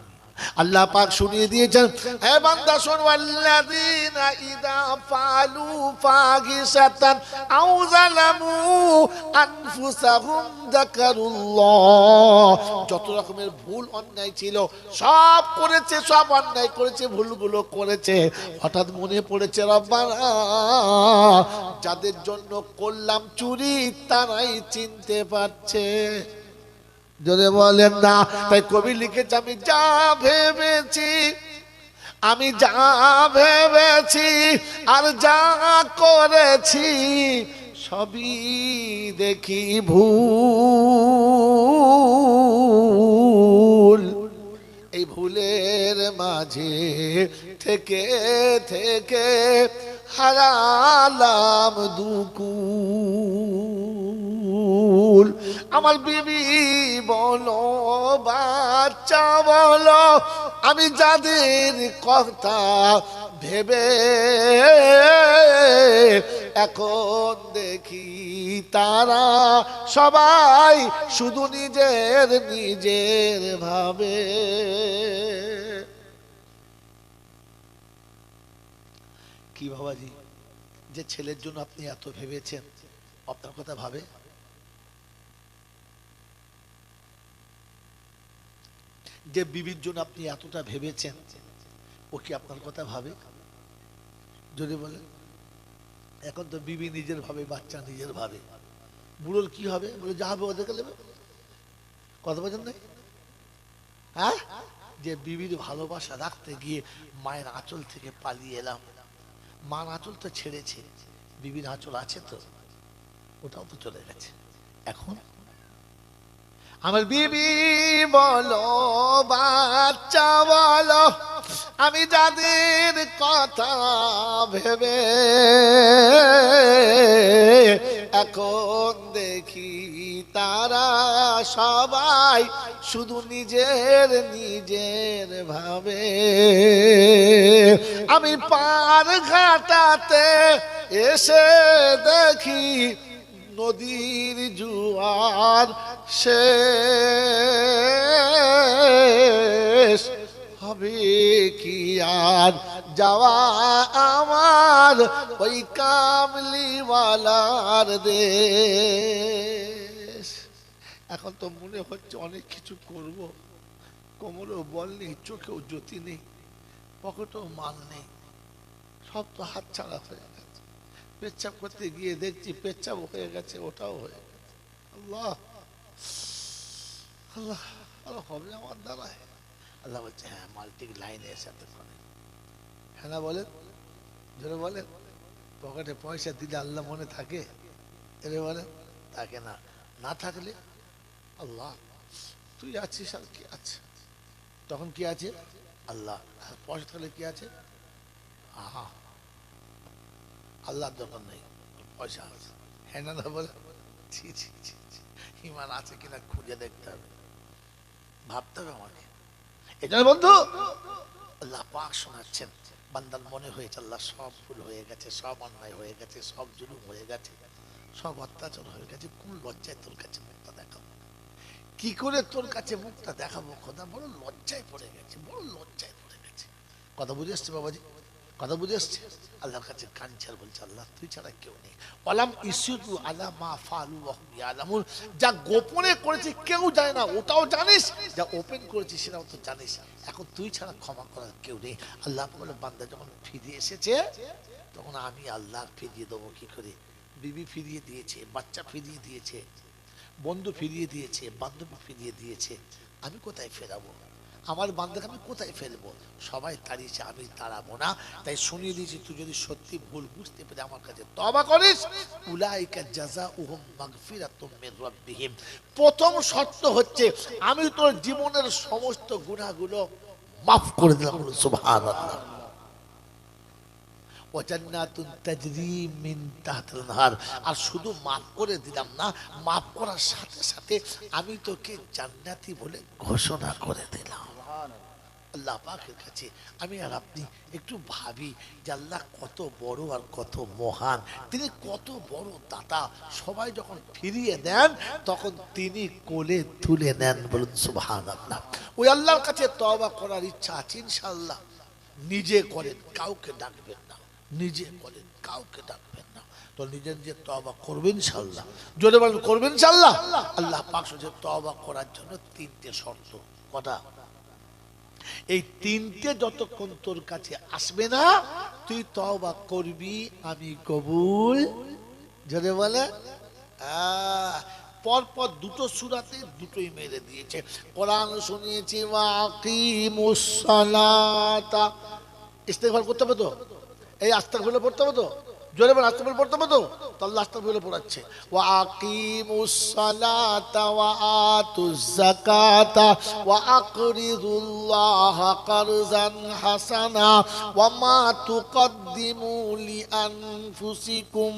আল্লাহ পাক শুনিয়ে দিয়েছেন, হে বান্দা শোন, ওয়াল্লাযীনা ইযা ফাআলু ফাহিশাতান আও যালামু আনফুসাহুম যাকারুল্লাহ। যত রকমের ভুল অন্যায় ছিল সব করেছে, সব অন্যায় করেছে, ভুলগুলো করেছে, হঠাৎ মনে পড়েছে রব্বানা যাদের জন্য করলাম চুরি তারাই চিনতে পারছে। যদি বলেন না, তাই কবি লিখেছে, আমি যা ভেবেছি আর যা করেছি সবই দেখি ভুল। এই ভুলের মাঝে থেকে থেকে হারালাম দুকুল। আমার বিবি বলো, বাচ্চা বলো, আমি যাদের কথা ভেবে এখন দেখি তারা সবাই শুধু নিজের নিজের ভাবে। কি বাবাজি, যে ছেলের জন্য আপনি এত ভেবেছেন আপনার কথা ভাবে? যে বিবির জন্য আপনি এতটা ভেবেছেন ও কি আপনার কথা ভাবে? যদি বলেন এখন তো বিবি নিজের ভাবে, বাচ্চা নিজের ভাবে, বুড়োর কি হবে? বলে যা হবে ওদেরকে নেবে। কথা বলেন নাই? হ্যাঁ, যে বিবির ভালোবাসা রাখতে গিয়ে মায়ের আঁচল থেকে পালিয়ে এলাম, মার আঁচল তো ছেড়েছে, বিবির আঁচল আছে তো, ওটাও তো চলে গেছে। এখন আমার বিবি বলো, বাচ্চা বলো, আমি যাদের কথা ভেবে এখন দেখি তারা সবাই শুধু নিজের নিজের ভাবে। আমি পার ঘাটাতে এসে দেখি নদীর জোয়ার শেষ হবে কি আর যাওয়া আমার আমার ওই কামলিওয়ালার দেশ। এখন তো মনে হচ্ছে অনেক কিছু করব, কোমরেও বল নেই, চোখেও জ্যোতি নেই, পকেটেও মাল নেই, সব তো হাত ছাড়া হয়ে গেছে। পেচ্ছাপ করতে গিয়ে দেখছি পেচ্ছাপ হয়ে গেছে, ওটাও হয়ে গেছে। আল্লাহ আল্লাহ, আল্লাহ হবে আমার দ্বারায়? আল্লাহ বলছে হ্যাঁ, মাল্টিক লাইনে এসে হ্যাঁ না বলেন, জোরে বলেন। পকেটে পয়সা দিলে আল্লাহ মনে থাকে? এরে বলেন, থাকে না। না থাকলে আল্লাহ তুই আছিস আর কি আছে, তখন কি আছে? আল্লাহ। পয়সা থাকলে কি আছে? আহা, আল্লাহর দরকার নেই, পয়সা আছে। হ্যাঁ না বলে? ছি ছি ছি, ইমান আছে কিনা খুঁজে দেখতে হবে, ভাবতে হবে আমাকে। এই জন্য বন্ধু আল্লাহ পাক শোনাচ্ছেন, বান্দার মনে হয়েছে আল্লাহ সব ভুল হয়ে গেছে, সব অন্যায় হয়ে গেছে, সব জুলুম হয়ে গেছে, সব অত্যাচার হয়ে গেছে, কোন লজ্জায় তোর কাছে মুখটা দেখাবো, কি করে তোর কাছে মুখটা দেখাবো খোদা, বড় লজ্জায় পড়ে গেছে, বড় লজ্জায় পড়ে গেছে। কথা বুঝে এসছে বাবাজি, কথা বুঝে এসছে? আল্লাহর কাছে কাঞ্চার বলছে আল্লাহ তুই ছাড়া কেউ নেই। ওয়ালাম ইসিদু আলা মা ফালু ওয়া হুম ইয়ালামুন, যা গোপনে করেছে কেউ জানে না ওটাও জানিস, যা ওপেন করেছিস সেটাও তো জানিস, এখন তুই ছাড়া ক্ষমা করার কেউ নেই। আল্লাহ বলে বান্দা যখন ফিরে এসেছে তখন আমি আল্লাহ ফিরিয়ে দেবো কি করে? বিবি ফিরিয়ে দিয়েছে, বাচ্চা ফিরিয়ে দিয়েছে, বন্ধু ফিরিয়ে দিয়েছে, বান্ধবী ফিরিয়ে দিয়েছে, আমি কোথায় ফেরাবো? আমার বান্দাকে আমি কোথায় ফেলবো? সবাই তাড়িয়েছে, আমি তাড়াবো না। তাই শুনিয়ে দিয়েছি, তুই যদি সত্যি ভুল বুঝতে পেরে আমার কাছে তওবা করিস, উলাইকা জাযাউহুম মাগফিরাতুম মির রাব্বিহিম, প্রথম শর্ত হচ্ছে আমি তোর জীবনের সমস্ত গুনাহগুলো মাফ করে দিলাম। সুবহানাল্লাহ। ওয়াজান্নাতুন তাজরি মিন তাহতিল আনহার, আর শুধু মাফ করে দিলাম না, মাফ করার সাথে সাথে আমি তোকে জান্নাতি বলে ঘোষণা করে দিলাম। আল্লাহ পাকের কাছে আমি আর আপনি একটু ভাবি যে আল্লাহ কত বড় আর কত মহান, তিনি কত বড় দাতা। সবাই যখন ফিরিয়ে দেন তখন তিনি কোলে তুলে নেন। বলুন সুবহানাল্লাহ। ওই আল্লাহর কাছে তওবা করার ইচ্ছা আছে ইনশাআল্লাহ। নিজে করেন, কাউকে ডাকবেন না, নিজে করেন, কাউকে ডাকবেন না। তো নিজে নিজে তওবা করবেন ইনশাআল্লাহ। জোরে বলেন করবেন ইনশাআল্লাহ। আল্লাহ পাক বলেছে তওবা করার জন্য তিনটে শর্ত। কটা? এই তিনটে যতক্ষণ তোর কাছে আসবে না তুই তওবা করবি আমি কবুল। জোরে বলে পরপর দুটো সূরাতে দুটোই মেরে দিয়েছে। কোরআন শুনিয়েছি ওয়াকিমুস সালাতা, ইস্তেগফার করতে হবে তো, এই আস্তাগফিরুল্লাহ পড়তে হবে তো, জোরে বলে আস্তাগফিরুল্লাহ পড়তে হবে তো, তো আল্লাহ আস্তাগফিরুল্লাহ পড়াচ্ছে। ওয়াকিমুস সালাতা ওয়া আতুজ যাকাতা ওয়া আকরিদুল্লাহা কারজান হাসানা ওয়া মা তুকদ্দিমু লিআনফুসিকুম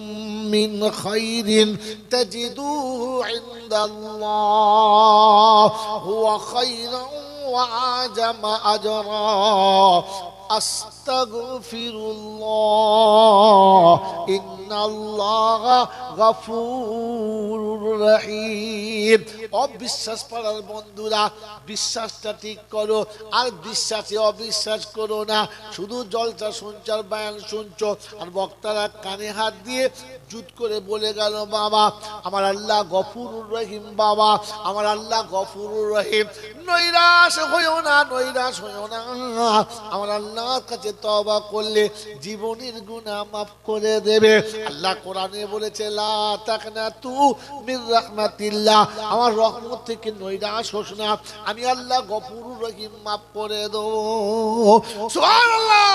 মিন খাইরিন তাজিদুহু ইনদাল্লাহ হুয়া খাইরান ওয়া আজামা আজরা আস্তাগফিরুল্লাহ ইন্নাল্লাহা গফুরুর রহিম। অবিশ্বাস পাড়ার বন্ধুরা বিশ্বাসটা ঠিক করো, আর বিশ্বাসে অবিশ্বাস করো না। শুধু জলসা শুনছো আর বয়ান শুনছো, আর বক্তারা কানে হাত দিয়ে জুত করে বলে গেল বাবা আমার আল্লাহ গফুরুর রহিম, বাবা আমার আল্লাহ গফুরুর রহিম। নৈরাশ হইও না, নৈরাশ হইও না। আমার আল্লাহর কাছে তওবা করলে জীবনের গুনাহ মাফ করে দেবে। আল্লাহ কোরআনে বলেছে লা তাকনাতু মির রাহমাতিল্লাহ, আমার রহমত থেকে নৈরাশ হোস না, আমি আল্লাহ গফুরুর রহিম মাফ করে দেব। সুবহানাল্লাহ।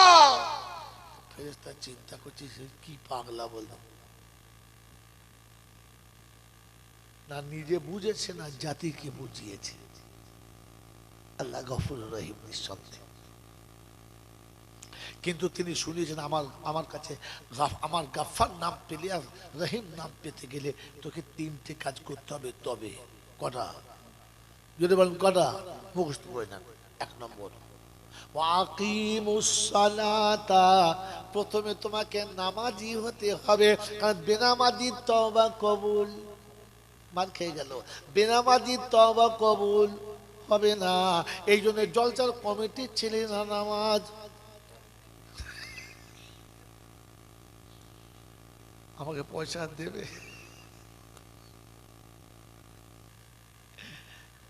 ফেরেশতা চিন্তা করছে কি পাগলা বললাম, না নিজে বুঝেছে না জাতিকে বুঝিয়েছে। আল্লাহ গফুরুর রহিম নিঃসন্দেহ, কিন্তু তিনি শুনিয়েছেন আমার কাছে আমার গাফফার নাম পেলে আর রহিম নাম পেতে গেলে তোকে তিনটে কাজ করতে হবে। তবে কটা? যদি বলেন কটা মুখস্থ করে নেন। এক নম্বর ওয়াকিমুস সালাতা, প্রথমে তোমাকে নামাজি হতে হবে, কারণ বেনামাজি তওবা কবুল। মান খেয়ে গেল, বেনামাজি তওবা কবুল হবে না। এই জন্য জলসার কমিটির ছেলে না নামাজ আমাকে পয়সা দেবে,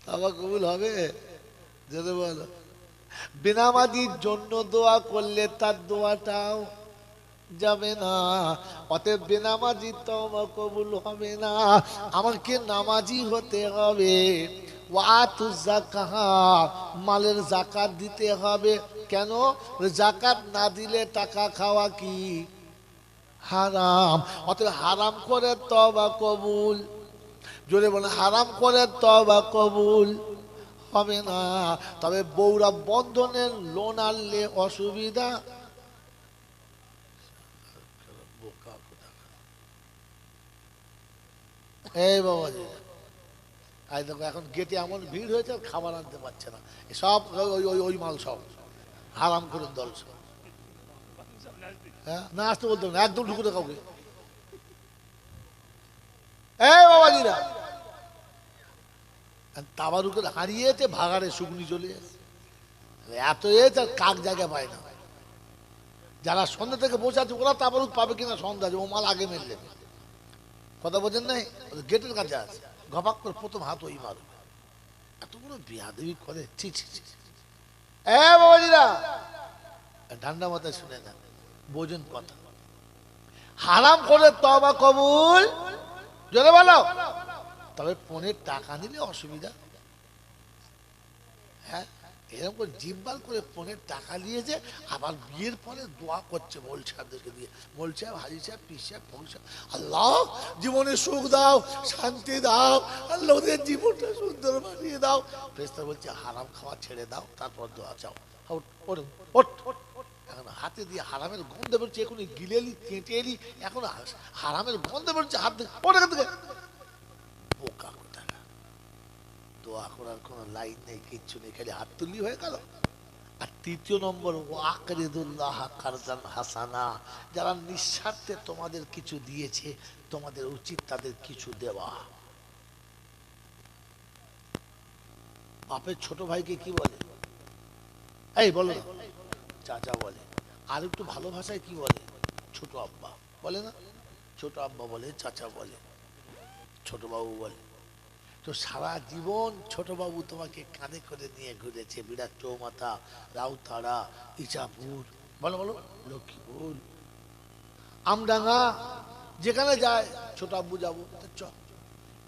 তাওবা কবুল হবে? যদি বলো বেনামাজির জন্য দোয়া করলে তার দোয়াটাও যাবে না, অতএব বেনামাজি তওবা কবুল হবে না। আমাকে নামাজি হতে হবে। ওয়াতু যাকাত, মালের যাকাত দিতে হবে। কেন? যাকাত না দিলে টাকা খাওয়া কি হারাম। অতএব হারাম করে তওবা কবুল, জোরে বলে হারাম করে তওবা কবুল হবে না। তবে বৌরা বন্ধনের লোন আনলে অসুবিধা। এই বাবাজি, আজ দেখো এখন গেটে এমন ভিড় হয়েছে খাবার আনতে পারছে না, সব ওই ওই ওই মাল সব হারাম করে দল সব। হ্যাঁ, না আসতে বলতে না, একদম ঢুকুতে কাউকে। এই বাবাজিরা, তাবারুকে হারিয়েছে ভাগাড়ে শুকনি চলে যাচ্ছে, এত এতে কাক জায়গা পায় না। যারা সন্ধ্যা থেকে বসে আছে ওরা তাবারুক পাবে কিনা সন্ধ্যা আছে, ও মাল আগে মেললে। কথা বোঝেন নাই? গেটের কাছে আছে, ঘপাক করে প্রথম হাত ওই মারো। এত বড় বেয়াদবি করে, ছি ছি ছি। এ বাবাজিরা, ঠান্ডা মাথায় শুনে না, বোঝেন কথা। হারাম করে তওবা কবুল, জোরে বলো। তবে পনের টাকা নিলে অসুবিধা। হ্যাঁ, এরকম করে জিম্বাল করে পনের টাকা নিয়েছে, আবার বিয়ের পরে দোয়া করছে মোল সাহেবদেরকে দিয়ে। মোল সাহেব, হাজি সাহেব, পীর সাহেব, ফকির সাহেব, আল্লাহ জীবনে সুখ দাও, শান্তি দাও, আল্লাহ ওদের জীবনটা সুন্দর বানিয়ে দাও। ফেরেশতা বলছে হারাম খাওয়া ছেড়ে দাও, তারপর দোয়া চাও। এখন হাতে দিয়ে হারামের গন্ধ বেরোচ্ছে, এখন গিলেলি কেটে এলি, এখন হারামের গন্ধ বেরোচ্ছে হাত দিয়ে, ওটা থেকে বোকা কোথাকা। দোয়া করার কোনো লাইন নেই, কিচ্ছু নেই, খালি হাত তুললি হয়ে গেল। আর তৃতীয় নম্বর, ওয়াকরিদুল্লাহ কারজান হাসানা, যারা নিঃস্বার্থে তোমাদের কিছু দিয়েছে তোমাদের উচিত তাদের কিছু দেওয়া। বাপের ছোট ভাইকে কি বলে? এই বলো না, চাচা বলে। আর একটু ভালো ভাষায় কি বলে? ছোট আব্বা বলে না? ছোট আব্বা বলে, চাচা বলে, ছোট বাবু বলে। তো সারা জীবন ছোট বাবু তোমাকে কাঁধে করে নিয়ে ঘুরেছে, বিরাট চৌমাথা, রাউতাড়া, ইচাপুর, বলো বলো, লক্ষ্মীপুর, আমডাঙ্গা, যেখানে যায় ছোট আব্বু যাবো, চ,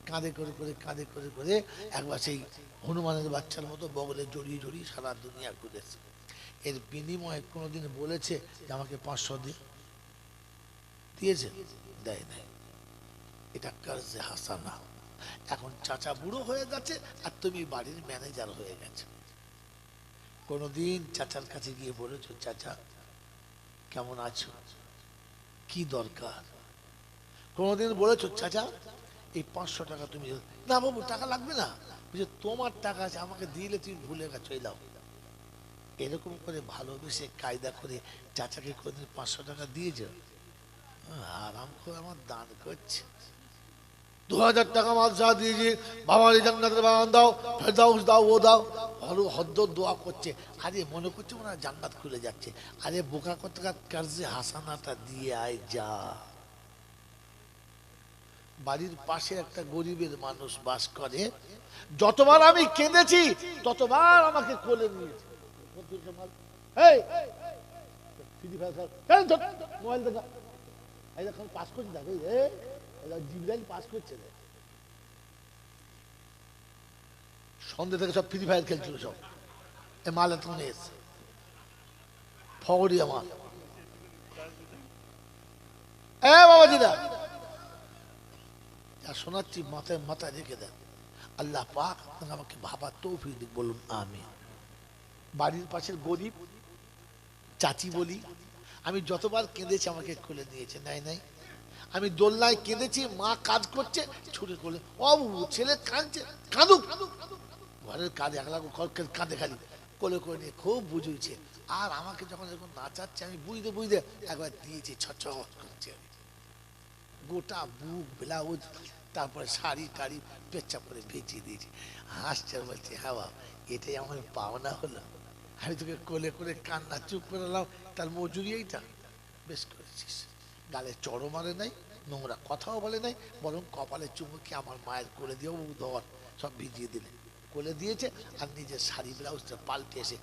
কাঁধে করে করে কাঁধে করে করে একবার সেই হনুমানের বাচ্চার মতো বগলে জড়িয়ে জড়িয়ে সারা দুনিয়া ঘুরেছে। এর বিনিময়ে কোনোদিন বলেছে যে আমাকে 500 দিয়েছে? দেয় নাই। এটা কারজে হাসানা। এখন চাচা বুড়ো হয়ে গেছে আর তুমি বাড়ির ম্যানেজার হয়ে গেছে। কোনোদিন চাচার কাছে গিয়ে বলেছো চাচা কেমন আছো, কি দরকার? কোনোদিন বলেছো চাচা এই 500 টাকা তুমি? না বাবু, টাকা লাগবে না, তোমার টাকা আছে, আমাকে দিলে তুমি ভুলে গেছো, এই দাও। এরকম করে ভালোবেসে কায়দা করে চাচাকে কোনোদিন 500 টাকা দিয়েছো? আরাম করে আমার দান করছে। 2000 টাকা মাদ্রাসা দিয়েছি, বাবার জান্নাতের বাগান দাও, ফেরদাউস দাও, ও দাও, হদ্দ দোয়া করছে। আরে মনে করছে ওরা জান্নাত খুলে যাচ্ছে। আরে বোকা করতে কার্যে হাসানাটা দিয়ে আয় যা। বাড়ির পাশে একটা গরিবের মানুষ বাস করে, যতবার আমি কেঁদেছি ততবার আমাকে কোলে নিয়েছে। মোবাইল দেখা, এই দেখুন পাস করছি, দেখো জিবরাইল পাস করছে। সন্ধ্যে থেকে সব ফ্রি ফায়ার খেলছিল, সব এ মাল এত এসছে ফগড়িয়া মাল। এ বাবাজিরা, যা শোনাচ্ছি মাথায় মাথায় রেখে দেন। আল্লাহ পাক আমাকে ভাবার তৌফিক দিক, বলুন আমিন। বাড়ির পাশের গরিব চাচি বলি, আমি যতবার কেঁদেছি আমাকে খুলে নিয়েছে, নাই নাই। আমি দোলনায় কেঁদেছি, মা কাজ করছে, ছুটে করলে ও ছেলে কাঁদছে, কাঁদুক, ঘরের কাজ একলা কাঁদে, খালি কোলে করে নিয়ে খুব বুঝিয়েছে। আর আমাকে যখন এরকম নাচাচ্ছে আমি বুঝতে বুঝতে একবার দিয়েছি, ছটছট করছে, গোটা বুক ব্লাউজ, তারপরে শাড়ি টাড়ি পেচ্ছাপ করে ভেজিয়ে দিয়েছি। হাসছে, বলছে হ্যাঁ বাবা, এটাই আমার পাওনা হলো। আমি তোকে কোলে করে কান্না চুপ করে এলাম, তার মজুরি এইটা। বেশ করেছিস, গালে চড়ও মারে নাই, নোংরা কথাও বলে নাই, বরং কপালে চুমুকে আমার মায়ের কোলে দিয়েও ধর সব ভিজিয়ে দিলে, কোলে দিয়েছে আর নিজের শাড়ি ব্লাউজটা পাল্টে এসে